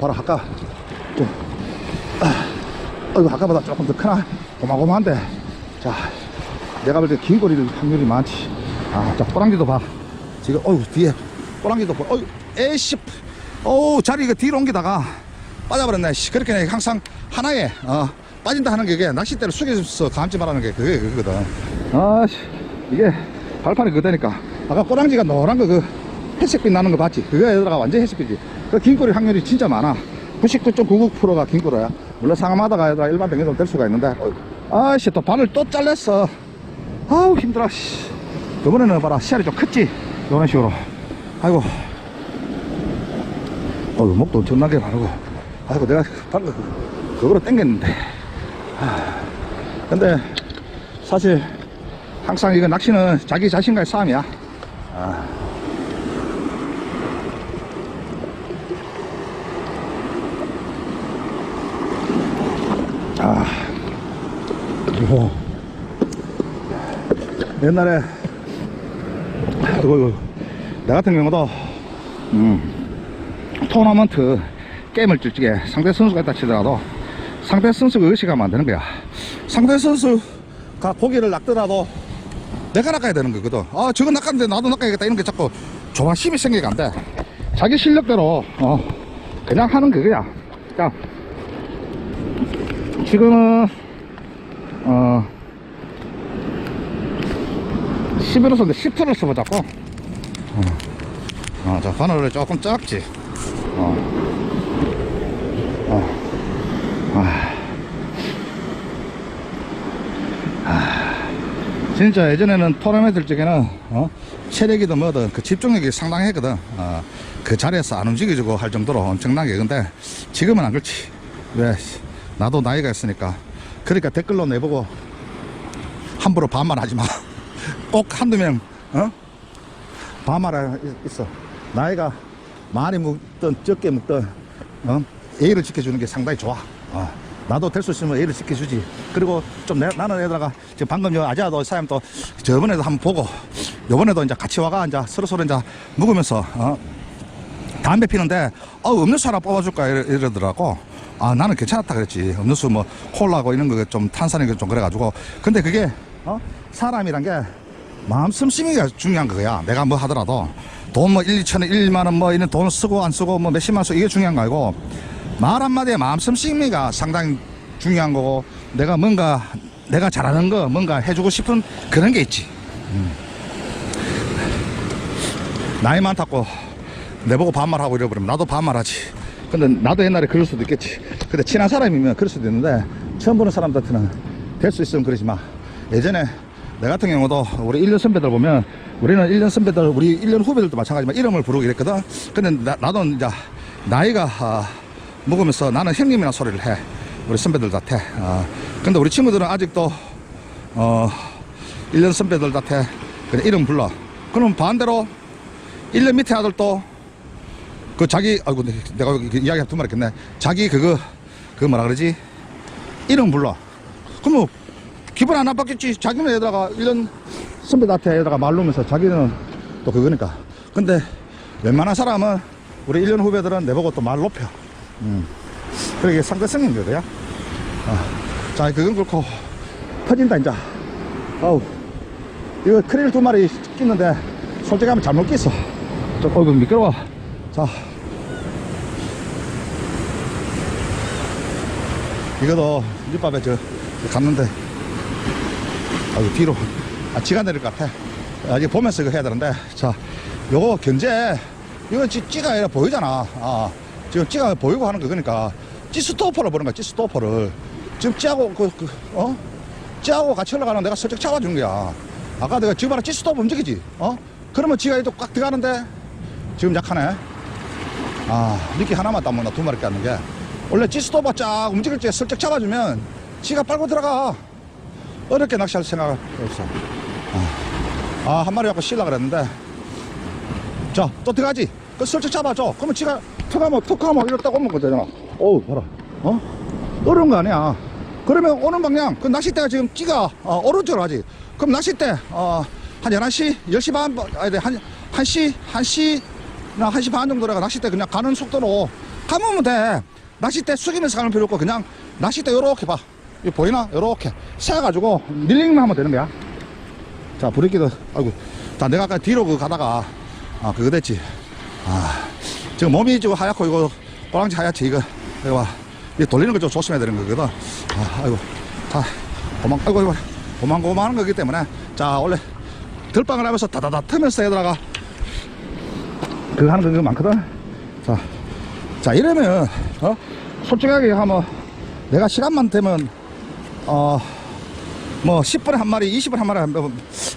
봐라. 아까, 아까보다 조금 더 크나? 고마고마한데. 자, 내가 볼 때 긴 꼬리를 확률이 많지. 자, 호랑이도 봐. 지금, 뒤에, 호랑이도 봐. 에이씨. 자리 이거 뒤로 옮기다가 빠져버렸네. 그렇게 항상 하나에, 빠진다 하는 게 낚싯대를 숙여서 감지 말하는 게 그거거든. 이게 발판이 그거니까. 아까 꼬랑지가 노란 거 회색빛 나는 거 봤지? 그거에다가 완전 회색빛이. 그 긴꼬리 확률이 진짜 많아. 99.99%가 긴꼬리야. 물론 상암하다가 일반 백연돔 될 수가 있는데. 또 바늘 또 잘렸어. 힘들어. 이번에는 봐라, 씨알이 좀 컸지? 이런 식으로. 아이고. 목도 엄청나게 바르고. 내가 방금 그거로 땡겼는데. 근데 사실 항상 이거 낚시는 자기 자신과의 싸움이야. 그리고 옛날에 나 같은 경우도 토너먼트 게임을 찔찌게 상대 선수가 있다 치더라도 상대 선수가 의식하면 안 되는 거야. 상대 선수가 고기를 낚더라도 내가 낚아야 되는 거거든. 저거 낚았는데 나도 낚아야겠다 이런 게 자꾸 조바심이 생기가 안 돼. 자기 실력대로 그냥 하는 그거야. 자, 지금은 11호선인데 10톤을 써보자고. 자, 바늘을 조금 작지. 진짜 예전에는 토너먼트 쪽에는 체력이든 뭐든 그 집중력이 상당히 했거든. 그 자리에서 안 움직여주고 할 정도로 엄청나게. 근데 지금은 안 그렇지. 왜 나도 나이가 있으니까. 그러니까 댓글로 내보고 함부로 반말하지 마. 꼭 한두 명 반말하 있어. 나이가 많이 묵든 적게 묵든 예의를 지켜주는 게 상당히 좋아. 나도 될 수 있으면 예의를 지켜주지. 그리고 좀 나는 애들아가 지금 방금 아지아도 사람 또 저번에도 한번 보고 요번에도 이제 같이 와가 이제 서로 이제 묵으면서 담배 피는데 음료수 하나 뽑아줄까 이러더라고. 나는 괜찮았다 그랬지. 음료수 뭐 콜라고 이런 거 좀 탄산이 좀 그래가지고. 근데 그게 사람이란 게 마음 씀씀이가 중요한 거야. 내가 뭐 하더라도 돈 뭐 1, 2천원 1만원 뭐 이런 돈 쓰고 안 쓰고 뭐 몇십만 원 쓰고 이게 중요한 거 아니고 말 한마디에 마음 씀씀이가 상당히 중요한 거고 내가 뭔가 내가 잘하는 거 뭔가 해주고 싶은 그런 게 있지. 나이 많다고 내보고 반말하고 이래버리면 나도 반말하지. 근데 나도 옛날에 그럴 수도 있겠지. 근데 친한 사람이면 그럴 수도 있는데 처음 보는 사람들한테는 될 수 있으면 그러지 마. 예전에 내 같은 경우도 우리 1년 선배들 보면 우리는 1년 선배들 우리 1년 후배들도 마찬가지지만 이름을 부르고 이랬거든. 근데 나도 이제 나이가 먹으면서 나는 형님이라는 소리를 해. 우리 선배들한테. 근데 우리 친구들은 아직도 1년 선배들한테 그냥 이름 불러. 그럼 반대로 1년 밑에 아들도 그 자기 내가 이야기 두 말 했겠네. 자기 그거 뭐라 그러지? 이름 불러. 그러면 기분 안 나빴겠지. 자기는 애들아가 1년 선배한테 애들아가 말르면서 자기는 또 그거니까. 근데 웬만한 사람은 우리 1년 후배들은 내보고 또 말 높여. 그게 상대성인 거야. 자, 그건 그렇고 터진다 이제. 이거 크릴 2마리 끼는데 솔직히 하면 잘못 끼어. 이거 미끄러워. 자, 이거도 밑밥에 갔는데 뒤로 지가 내릴 것 같아. 이제 보면서 이거 해야 되는데. 자, 요거 견제 이거 찌가 아니라 보이잖아. 지금 찌가 보이고 하는 거. 그러니까 찌 스토퍼를 보는 거야. 찌 스토퍼를 지금 찌하고 찌하고 같이 올라가는 내가 슬쩍 잡아준 거야. 아까 내가 지금 봐라 찌 스토퍼 움직이지. 그러면 찌가 또 꽉 들어가는데 지금 약하네. 미끼 하나만 따면 나 2마리 깎는 게 원래 찌 스토퍼 쫙 움직일 때 슬쩍 잡아주면 찌가 빨고 들어가. 어렵게 낚시할 생각 없어. 한 마리 갖고 쉴라 그랬는데. 자, 또 들어가지. 그 슬쩍 잡아줘. 그러면 찌가 툭하면 이렇다고 오면 거잖아. 어우, 봐라. 어려운 거 아니야. 그러면 오는 방향, 그 낚싯대가 지금 찌가 오른쪽으로 가지. 그럼 낚싯대 한 11시, 10시 반, 아니 1시 반 정도라가 낚싯대 그냥 가는 속도로 가면 돼. 낚싯대 숙이면서 가는 필요 없고 그냥 낚싯대 요렇게 봐. 이거 보이나? 요렇게 세가지고 릴링만 하면 되는 거야. 자, 브레이크도 자, 내가 아까 뒤로 가다가 그거 됐지. 지금 몸이 지금 하얗고 이거 꼬랑지 하얗지. 이거 봐. 이거 돌리는 거 좀 조심해야 되는 거거든. 다 고만고만한 거기 때문에. 자, 원래 들방을 하면서 다다다 트면서 애들아가 그거 하는 거 많거든. 자, 이러면 솔직하게 하면 내가 시간만 되면 뭐 10분에 한 마리, 20분에 한 마리,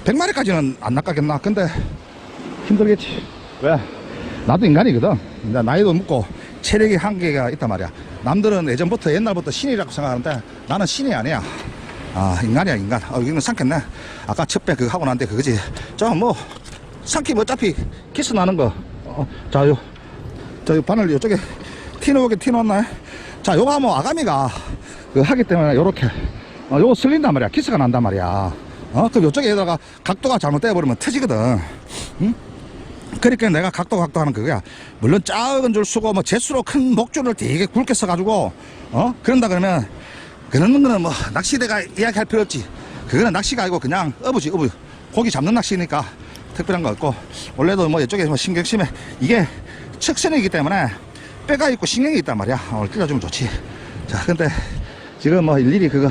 100마리까지는 안 낚았겠나. 근데 힘들겠지. 왜? 나도 인간이거든. 나이도 먹고 체력이 한계가 있단 말이야. 남들은 예전부터 옛날부터 신이라고 생각하는데 나는 신이 아니야. 인간이야, 인간. 이거는 삼켰네. 아까 첫 배 그거 하고 난데 그거지. 자, 뭐 삼키면 어차피 키스 나는 거. 자, 요 바늘 요쪽에 티 놓았나? 자, 요거 하면 아가미가 하기 때문에 요렇게 요거 슬린단 말이야. 키스가 난단 말이야. 그럼 요쪽에다가 각도가 잘못되어버리면 터지거든. 응? 그러니까 내가 각도 하는 그거야. 물론 작은 줄 쓰고 뭐 jet수로 큰 목줄을 되게 굵게 써가지고 그런다 그러면 그런 거는 뭐 낚시대가 이야기할 필요 없지. 그거는 낚시가 아니고 그냥 어부지. 고기 잡는 낚시니까 특별한 거 없고. 원래도 뭐 이쪽에 뭐 신경심에 이게 척선이기 때문에 뼈가 있고 신경이 있단 말이야. 오늘 끼워주면 좋지. 자, 근데 지금 뭐 일일이 그거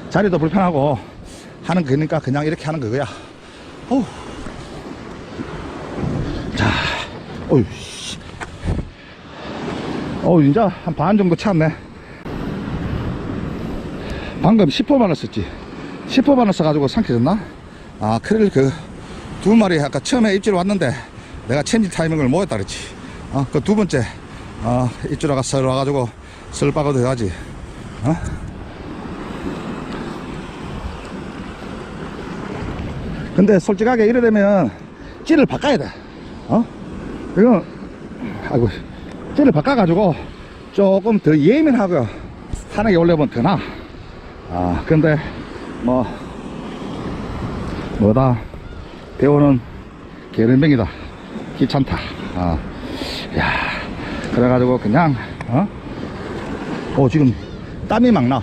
자리도 불편하고 하는 거니까 그냥 이렇게 하는 거야. 자, 이제 한 반 정도 찼네. 방금 10호만을 썼지. 10호만을 써가지고 삼켜졌나? 크릴 2마리 아까 처음에 입질 왔는데 내가 체인지 타이밍을 못했다 그랬지. 그 두 번째 입질 와가지고 썰 빠고도 해야지. 어? 근데 솔직하게 이래 되면 찌를 바꿔야 돼. 어? 이거 아이고 찌를 바꿔가지고 조금 더 예민하고 하는 게 원래 보면 더 나아. 아 근데 뭐다 배우는 게으름뱅이다. 귀찮다. 야 그래가지고 그냥 지금 땀이 막 나.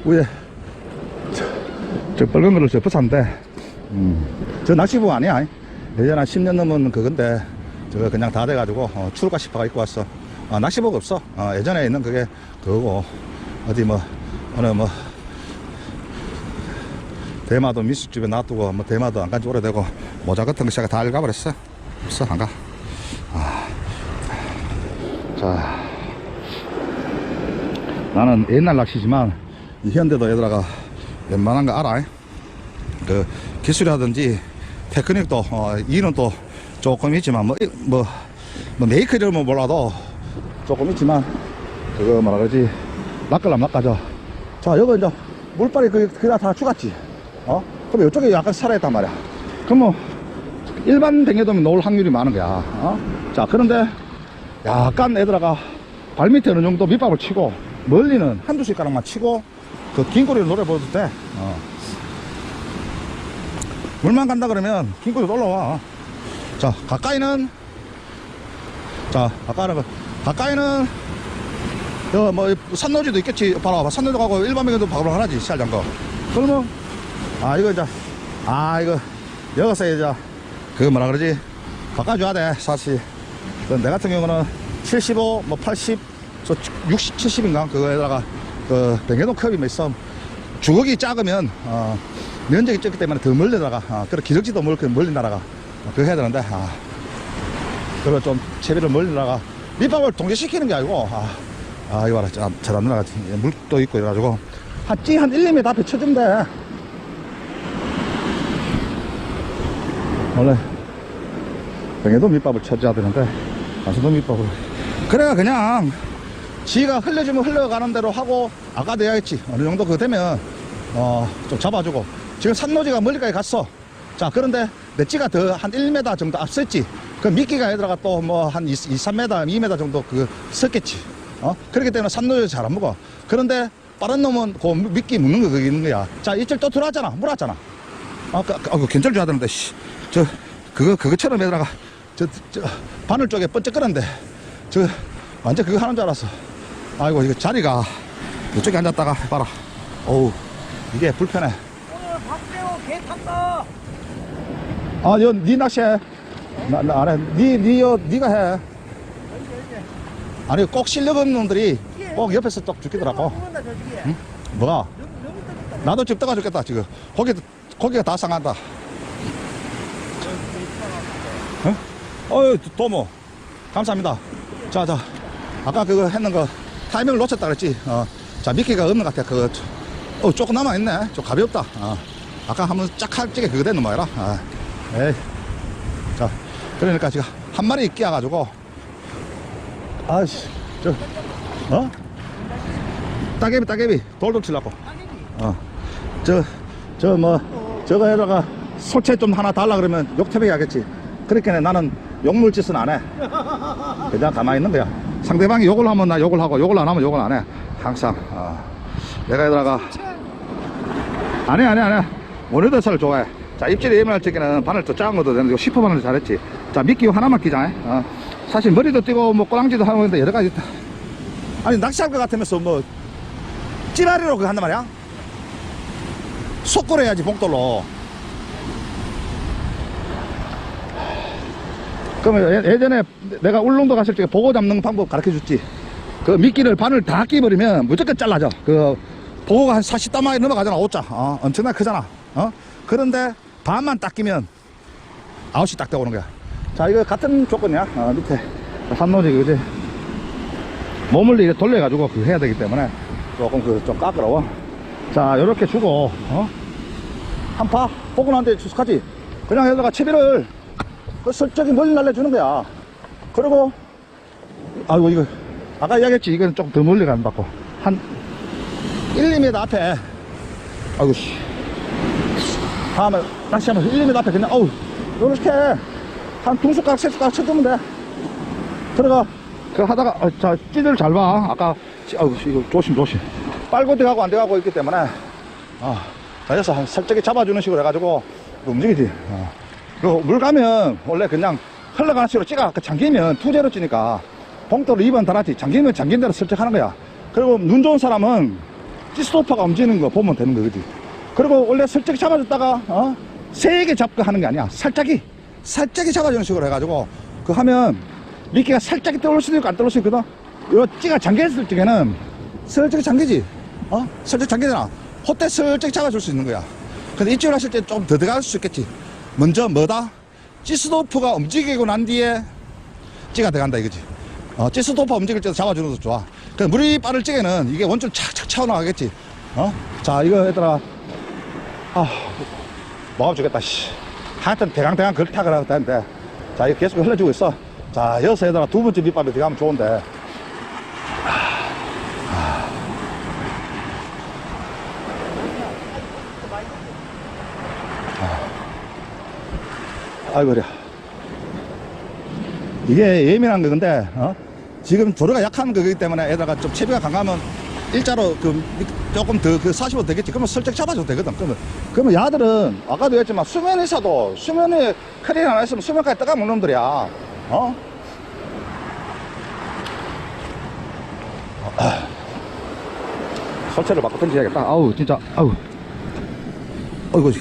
위에 저 빨간 거를 저 벗었는데 저 낚시복 아니야. 예전에 10년 넘은 그건데 저거 그냥 다 돼가지고 출가 싶어가 입고 왔어. 낚시복 없어. 예전에 있는 그게 그거고 어디 어느 대마도 미술집에 놔두고 대마도 안 간지 오래되고 모자 같은 거 다 읽어버렸어. 없어 안 가. 자 나는 옛날 낚시지만 이 현대도 얘들아가 웬만한 거 알아. 그 기술이라든지 테크닉도 이는 또 조금 있지만 메이크를 몰라도 조금 있지만 그거 뭐라 그러지 낚으려면 낚아져. 자 여기 이제 물빨이 그다 다 죽었지. 그럼 이쪽에 약간 살아있단 말이야. 그럼 일반 댕겨돔이 놓을 확률이 많은 거야. 자 그런데 약간 애들아가 발밑에 어느 정도 밑밥을 치고 멀리는 한두 숟가락만 치고 그 긴 꼬리를 노려봐도 돼. 물만 간다 그러면 긴 꼬리도 올라와. 자 가까이는 산노지도 있겠지. 봐봐 산노지 가고 일반 맥에도 바로 하나지 시알장거. 그러면 이거 이제 이거 여기서 이제 그 뭐라 그러지 바꿔줘야 돼 사실. 내 같은 경우는 75 80 60 70인가 그거에다가 그 뱅에돔 컵이 있어. 주걱이 작으면 면적이 적기 때문에 더 멀리다가 그래 기럭지도 멀리 날아가 그거 해야 되는데 그걸 좀 채비를 멀리 나가 밑밥을 동제시키는 게 아니고 이거 봐라 저다 누나가 물도 있고 이래가지고 한 1-2m 앞에 쳐주면 돼. 원래 뱅에도 밑밥을 쳐줘야 되는데 안수도 밑밥을 그래가 그냥 지가 흘려주면 흘러가는 대로 하고 아까도 해야겠지. 어느 정도 그거 되면 좀 잡아주고 지금 산노지가 멀리까지 갔어. 자 그런데 내 찌가 더 한 1m 정도 앞섰지. 그 미끼가 얘들아가 또 한 2-3m 2m 정도 그 섰겠지. 그렇기 때문에 산노지 잘 안 먹어. 그런데 빠른 놈은 그 미끼 묶는 거 그게 있는 거야. 자 이쪽 또 들어왔잖아. 물었잖아. 괜찮을 줄 알았는데 그거처럼 얘들아가 저 바늘 쪽에 번쩍거렸는데 완전 그거 하는 줄 알았어. 아이고 이거 자리가 이쪽에 앉았다가 봐라. 어우 이게 불편해. 오늘 박대호 개 탔다. 니 낚시해. 나 안 해. 니가 해. 아니 꼭 실력 없는 놈들이 꼭 옆에서 또 죽기더라고. 응? 뭐가? 나도 지금 떠가 죽겠다 지금. 고기가 다 상한다. 도모 감사합니다. 자 아까 그거 했는 거 타이밍을 놓쳤다 그랬지. 자 미끼가 없는 것 같아. 그거 조금 남아있네. 좀 가볍다. 아까 한번 짝할적에 그거 됐는 말이라. 에이. 자 그러니까 지금 한 마리 끼어가지고 따개비 돌돌 치려고. 저거 해다가 솔채 좀 하나 달라 그러면 욕태백이 하겠지. 그렇게 나는 욕물 짓은 안 해. 그냥 가만히 있는 거야. 상대방이 욕을 하면 나 욕을 하고 욕을 안 하면 욕을 안 해. 항상. 내가 여기다가 안 해. 모니터를 좋아해. 자 입질이 예민할 적에는 바늘 더 작은 것도 되는데 10호 바늘 잘했지. 자 미끼 하나만 끼자. 사실 머리도 뛰고 꼬랑지도 하고 있는데 여러 가지 있다. 아니 낚시할 것 같으면서 찌라리로 그거 한단 말이야. 속골 해야지 복돌로. 그러면 예전에 내가 울릉도 갔을 적에 보고 잡는 방법 가르쳐 줬지. 그 미끼를 바늘 다 끼버리면 무조건 잘라져. 그 보고가 한 40다마에 넘어가잖아. 5자. 엄청나게 크잖아. 그런데 반만 딱 끼면 아웃이 딱 되어오는 거야. 자 이거 같은 조건이야. 밑에 산노지 그지. 몸을 이렇게 돌려가지고 그거 해야 되기 때문에 조금 좀 까끄러워. 자 요렇게 주고 한파 보고 나한테 주석하지. 그냥 여기다가 채비를 저기 멀리 날려주는 거야. 그리고 이거 아까 이야기했지. 이건 조금 더 멀리 가는 거 같고 한 2m 앞에, 아이고, 씨. 다음에, 낚시하면서 1m 앞에 그냥, 어우, 요렇게, 한 2숟가락, 3숟가락 쳐두면 돼. 들어가. 그 하다가, 자, 찌들 잘 봐. 아까, 아이고, 이거 조심. 빨고 들어가고 안 들어가고 있기 때문에, 그래서 살짝 잡아주는 식으로 해가지고, 움직이지. 그리고 물 가면, 원래 그냥 흘러가는 식으로 찌가, 잠기면 투제로 찌니까, 봉돌을 2번 달았지. 잠기면 잠긴 대로 설정 하는 거야. 그리고 눈 좋은 사람은 찌스토퍼가 움직이는 거 보면 되는 거지. 그리고 원래 설정 잡아줬다가, 세게 잡고 하는 게 아니야. 살짝이 잡아주는 식으로 해가지고, 그 하면, 미끼가 살짝이 떠올 수도 있고 안 떠올 수도 있거든. 요 찌가 잠겼을 적에는 슬쩍 잠기지. 슬쩍 잠기잖아. 그때 슬쩍 잡아줄 수 있는 거야. 근데 입질을 하실 때 좀 더 들어갈 수 있겠지. 먼저 뭐다? 찌스토프가 움직이고 난 뒤에 찌가 들어간다 이거지. 찌스토프 움직일 때도 잡아주는 것도 좋아. 그 물이 빠를 적에는 이게 원줄 착착 차오나가겠지. 자, 이거 얘들아. 먹어 주겠다, 씨. 하여튼 대강 그렇게 타거라 했는데. 자, 이거 계속 흘러주고 있어. 자, 여기서 얘들아 두 번째 밑밥에 들어가면 좋은데. 아이고, 그래. 이게 예민한 거근데, 지금 조류가 약한 거기 때문에 애들가 좀 채비가 강하면 일자로 조금 더 45도 되겠지. 그러면 슬쩍 잡아줘도 되거든. 그러면 야들은 아까도 했지만 수면에서도 수면에 크릴 하나 있으면 수면까지 떠가 먹는 놈들이야. 설치를 바꿔 던져야겠다. 아우, 진짜, 아우. 아이고,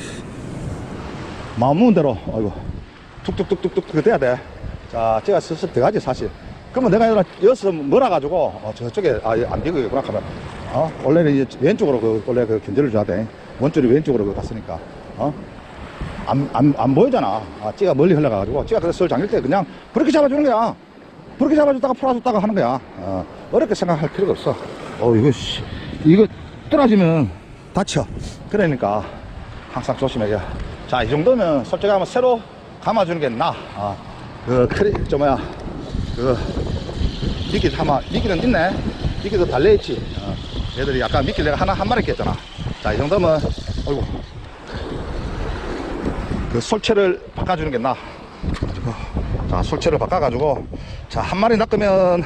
마음 먹은 대로, 아이고. 툭툭툭툭툭 그거 돼야 돼. 자, 제가 슬슬 들어가지, 사실. 그러면 내가 여기서 몰아가지고, 저쪽에, 안 되겠구나, 하면. 원래는 이제 왼쪽으로 원래 견제를 줘야 돼. 원줄이 왼쪽으로 갔으니까. 안 보이잖아. 찌가 멀리 흘러가가지고. 찌가 그래서 설 잠길 때 그냥 그렇게 잡아주는 거야. 그렇게 잡아줬다가 풀어줬다가 하는 거야. 어렵게 생각할 필요가 없어. 이거 떨어지면 다쳐. 그러니까 항상 조심해. 자, 이 정도면 솔직히 하면 새로 감아주는 게 나아. 미끼는 있네. 미끼도 달려있지. 얘들이 아까 미끼 내가 한 마리 깼잖아. 자, 이 정도면, 어이구. 그 솔체를 바꿔주는 게 나아. 자, 솔체를 바꿔가지고, 자, 한 마리 낚으면,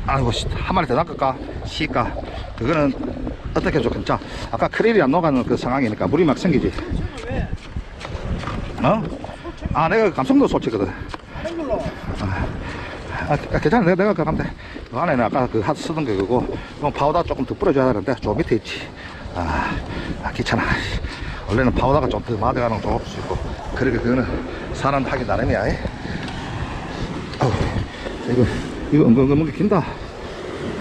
아이고, 한 마리 더 낚을까? 시까? 그거는 어떻게 좋겠지? 자, 아까 크릴이 안 녹아는 그 상황이니까 물이 막 생기지. 내가 감성도 솔체거든. 괜찮아. 내가 가면 돼. 그 안에는 아까 쓰던 게 그거, 파우더 조금 더 뿌려줘야 되는데, 저 밑에 있지. 귀찮아. 원래는 파우더가 좀 더 맞아가는 좀 없을 수 있고. 그러게, 그거는 사람 하기 나름이야. 이거 은근히 긴다.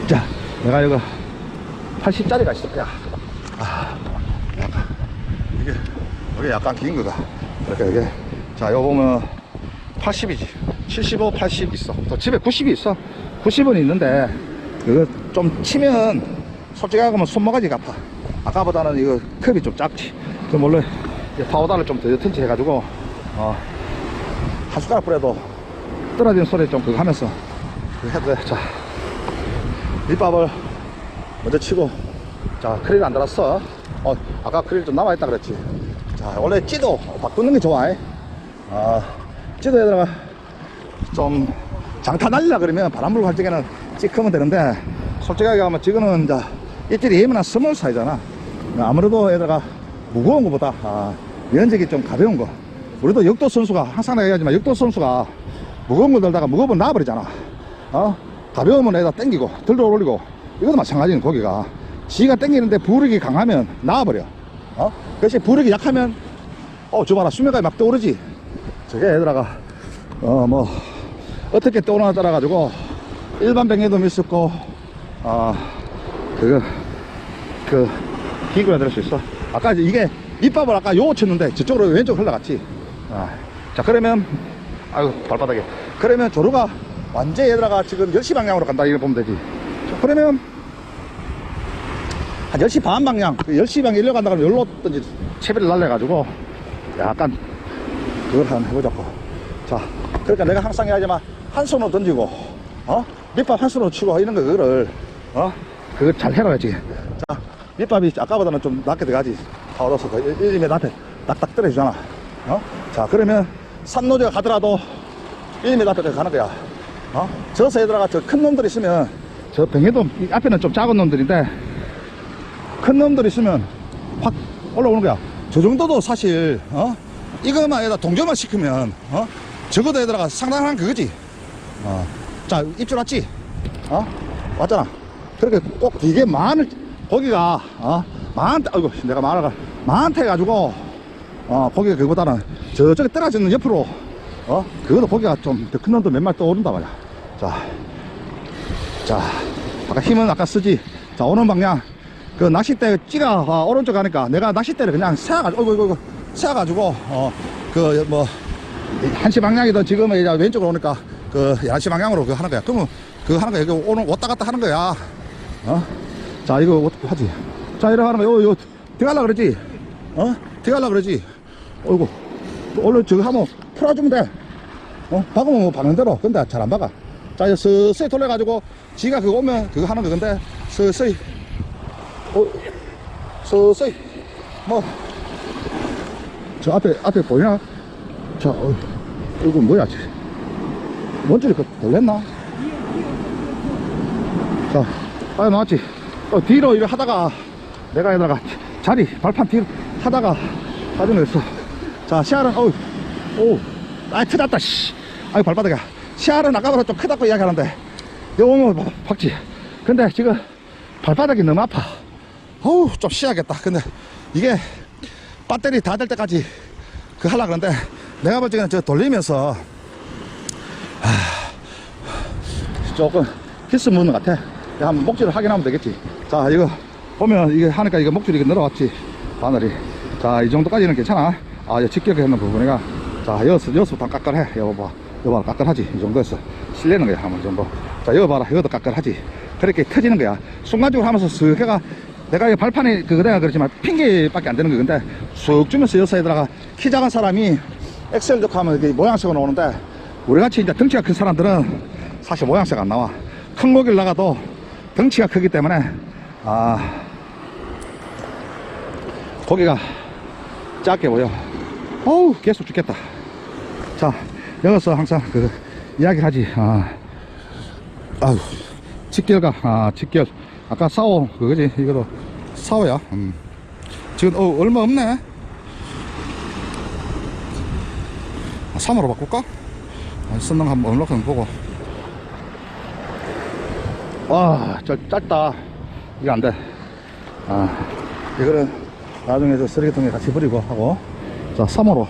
자, 내가 이거 80짜리가 있을 거야. 이게 약간 긴 거다. 그러니까 이게, 자, 요거 보면 80이지. 75, 80 있어. 또 집에 90이 있어. 90은 있는데, 이거 좀 치면, 솔직히 하면 손모가지가 아파. 아까보다는 이거 컵이 좀 작지. 그럼 원래 파우더를 좀 더 옅은지 해가지고, 한 숟가락 뿌려도 떨어지는 소리 좀 그거 하면서, 해도 돼. 자, 밑밥을 먼저 치고, 자, 크릴 안 달았어. 아까 크릴 좀 남아있다 그랬지. 자, 원래 찌도 바꾸는 게 좋아. 찌도 얘들아 좀 장타 날리려 그러면 바람 불고 할 적에는 찌크면 되는데, 솔직하게 하면 지금은 이제 입질이 예민한 스몰 사이즈잖아. 아무래도 얘들아 무거운 거보다 면적이 좀 가벼운 거. 우리도 역도 선수가 항상 내가 얘기하지만, 역도 선수가 무거운 거 들다가 무거우면 나와버리잖아. 가벼우면 애다 땡기고 들어 올리고. 이것도 마찬가지는 고기가 지가 땡기는데 부력이 강하면 나와버려. 그래서 부력이 약하면 저 봐라, 수면까지 막 떠오르지. 저게 얘들아가 어떻게 떠오르나 따라 가지고 일반 뱅에도 있었고, 기구가 될 수 있어. 아까 이게 밑밥을 아까 요거 쳤는데 저쪽으로 왼쪽 흘러갔지. 자, 그러면 아이고 발바닥에. 그러면 조류가 완전 얘들아가 지금 10시 방향으로 간다 이렇게 보면 되지. 자, 그러면 한 10시 반 방향, 10시 방향 일로 간다 그러면 여기로 던지 채비를 날려가지고 약간 그걸 한번 해보자고. 자, 그러니까 내가 항상 얘기하지만 한 손으로 던지고 밑밥 한 손으로 치고 이런 거, 그거를 그걸 잘 해놔야지. 자, 밑밥이 아까보다는 좀 낮게 들어가지. 파워로서 1m 앞에 딱딱 떨어지잖아. 자, 그러면 산노제가 가더라도 1m 앞에 가는 거야. 저 새들아가 저 큰 놈들 있으면, 저 병해도 앞에는 좀 작은 놈들인데, 큰 놈들 있으면 확 올라오는 거야. 저 정도도 사실, 이거만 에다 동조만 시키면, 적어도 애들아가 상당한 그거지. 자, 입질 왔지? 왔잖아. 그렇게 꼭 되게 많을, 고기가, 아이고, 내가 많대 해가지고, 고기가 그거보다는 저쪽에 떨어지는 옆으로, 그것도 고기가 좀 더 큰 놈도 몇 마리 떠오른다 말이야. 자, 아까 힘은 아까 쓰지. 자, 오는 방향. 그 낚싯대 찌가 오른쪽 가니까 내가 낚싯대를 그냥 세워가지고, 한시 방향이든 지금은 이제 왼쪽으로 오니까 그 11시 방향으로 하는 거야. 그러면 그거 하는 거야. 이거 오늘 왔다 갔다 하는 거야. 자, 이거 어떻게 하지? 자, 이렇게 하는 거야. 요, 들어가려고 그러지? 들어가려고 그러지? 어이구. 원래 저거 하면 풀어주면 돼. 박으면 뭐 박는 대로. 근데 잘 안 박아. 자, 이제 서서히 돌려가지고 지가 그거 오면 그거 하는 거. 근데 서서히. 서서히. 뭐. 저 앞에 보이나? 자, 이거 뭐야? 원줄이 돌렸나? 자, 빨리 나왔지? 뒤로 이거 하다가 내가 여기다가 발판 뒤로 하다가 가지고 있어. 자, 씨알은, 터졌다, 씨. 아이고, 발바닥이야. 씨알은 아까보다 좀 크다고 이야기하는데, 여기 오면 박지. 근데 지금 발바닥이 너무 아파. 좀 쉬어야겠다. 근데 이게 배터리 다 될 때까지 하려고 그러는데, 내가 볼 적에는 저 돌리면서, 조금 키스 묻는 것 같아. 한번 목줄을 확인하면 되겠지. 자, 이거 보면 이게 하니까 이거 목줄이 이거 늘어왔지. 바늘이. 자, 이 정도까지는 괜찮아. 이거 직격했는 부분이가. 자, 여기서부터 까끌해. 여보 봐. 까끌하지. 이 정도에서 실내는 거야. 한번 정도. 자, 여기 봐라. 이것도 까끌하지. 그렇게 터지는 거야. 순간적으로 하면서 쓱 해가, 내가 이 발판이 그거대가 그렇지만 핑계밖에 안 되는 거. 근데 쑥 주면서 여사에다가 키 작은 사람이 엑셀 하면 이게 모양새가 나오는데, 우리같이 이제 덩치가 큰 사람들은 사실 모양새가 안 나와. 큰 고기를 나가도 덩치가 크기 때문에, 고기가 작게 보여. 계속 죽겠다. 자, 여기서 항상 이야기를 하지. 직결가, 직결. 아까 사오, 그거지. 이거도 사오야. 지금, 얼마 없네. 3으로 바꿀까? 선능 한번 얼마큼 보고. 와, 짧다. 이게 안 돼. 이거는 나중에 저 쓰레기통에 같이 버리고 하고. 자, 3호로.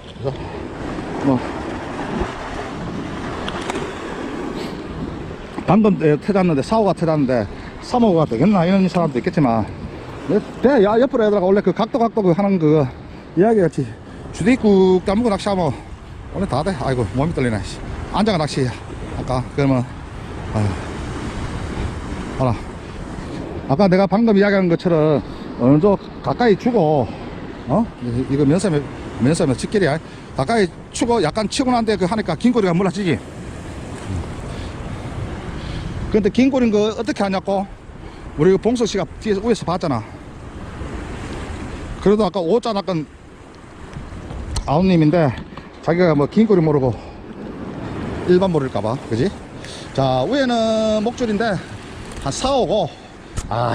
그래서, 방금 터졌는데, 4호가 터졌는데, 3호가 되겠나? 이런 사람도 있겠지만. 옆으로 애들아, 원래 각도 하는 이야기같이. 주디국 까먹고 낚시하면, 원래 다 돼. 아이고, 몸이 떨리네. 앉아가 낚시. 아까, 그러면, 봐라. 아까 내가 방금 이야기한 것처럼 어느 정도 가까이 주고, 이거 면사면 직결이야. 가까이 추고 약간 치고 난데 하니까 긴 꼬리가 몰라지지. 근데 긴 꼬리인 거 어떻게 하냐고? 우리 봉석 씨가 뒤에서 위에서 봤잖아. 그래도 아까 오자 낚은 아웃님인데, 자기가 뭐 긴 꼬리 모르고 일반 모를까봐, 그지? 자, 위에는 목줄인데 한 4호고,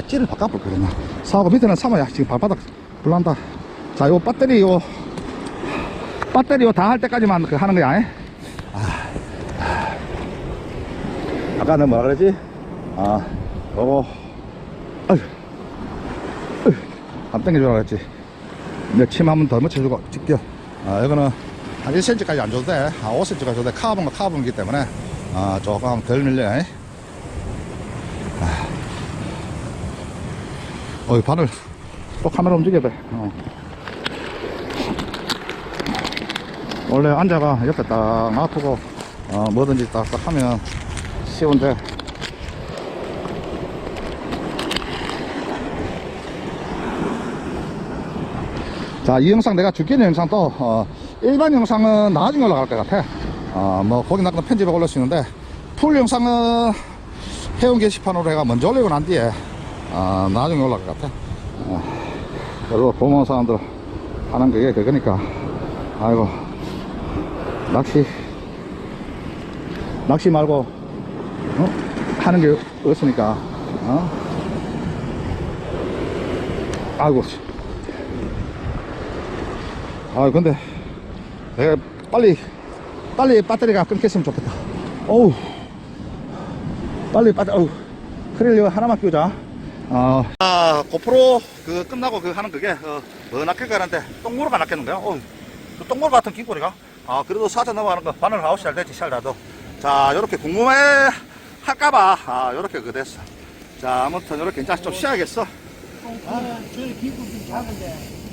찌를 바꿔볼 거겠나. 4호고 밑에는 3호야. 지금 발바닥 불난다. 자, 요 배터리 다 할 때까지만 하는 거야. 아까 내가 뭐라 그랬지? 요거 안 당겨주라 그랬지. 내 침 한번 더 묻혀주고 직겨. 이거는 한 1cm까지 안 줘도 돼. 한 5cm까지 줘도 돼. 카본이기 때문에 조금 덜 밀려. 바늘 또 카메라 움직여야 돼. 원래 앉아가 옆에 딱 놔두고 뭐든지 딱 하면 쉬운데, 자, 이 영상 내가 죽기는 영상도 일반 영상은 나중에 올라갈 것 같아. 뭐 거기 나가서 편집에 올릴 수 있는데, 풀 영상은 회원 게시판으로 해가 먼저 올리고 난 뒤에 나중에 올라갈 것 같아. 그리고 보면 사람들 하는 그게 그거니까. 아이고, 낚시 말고, 하는 게 없으니까, 아이고. 근데, 내가 빨리 배터리가 끊겼으면 좋겠다. 어우, 어우, 크릴리어 하나만 끼우자. 고프로 끝나고 하는 그게, 뭐 낚일까 하는데, 똥무로가 낚였는 거야. 똥무로 같은 긴꼬리가. 그래도 사자 넘어가는 거, 바늘 아웃이 잘 됐지, 잘 나도. 자, 요렇게 궁금해 할까봐, 요렇게 됐어. 자, 아무튼 요렇게 이제 좀 쉬어야겠어. 저희 기분 좀 작은데.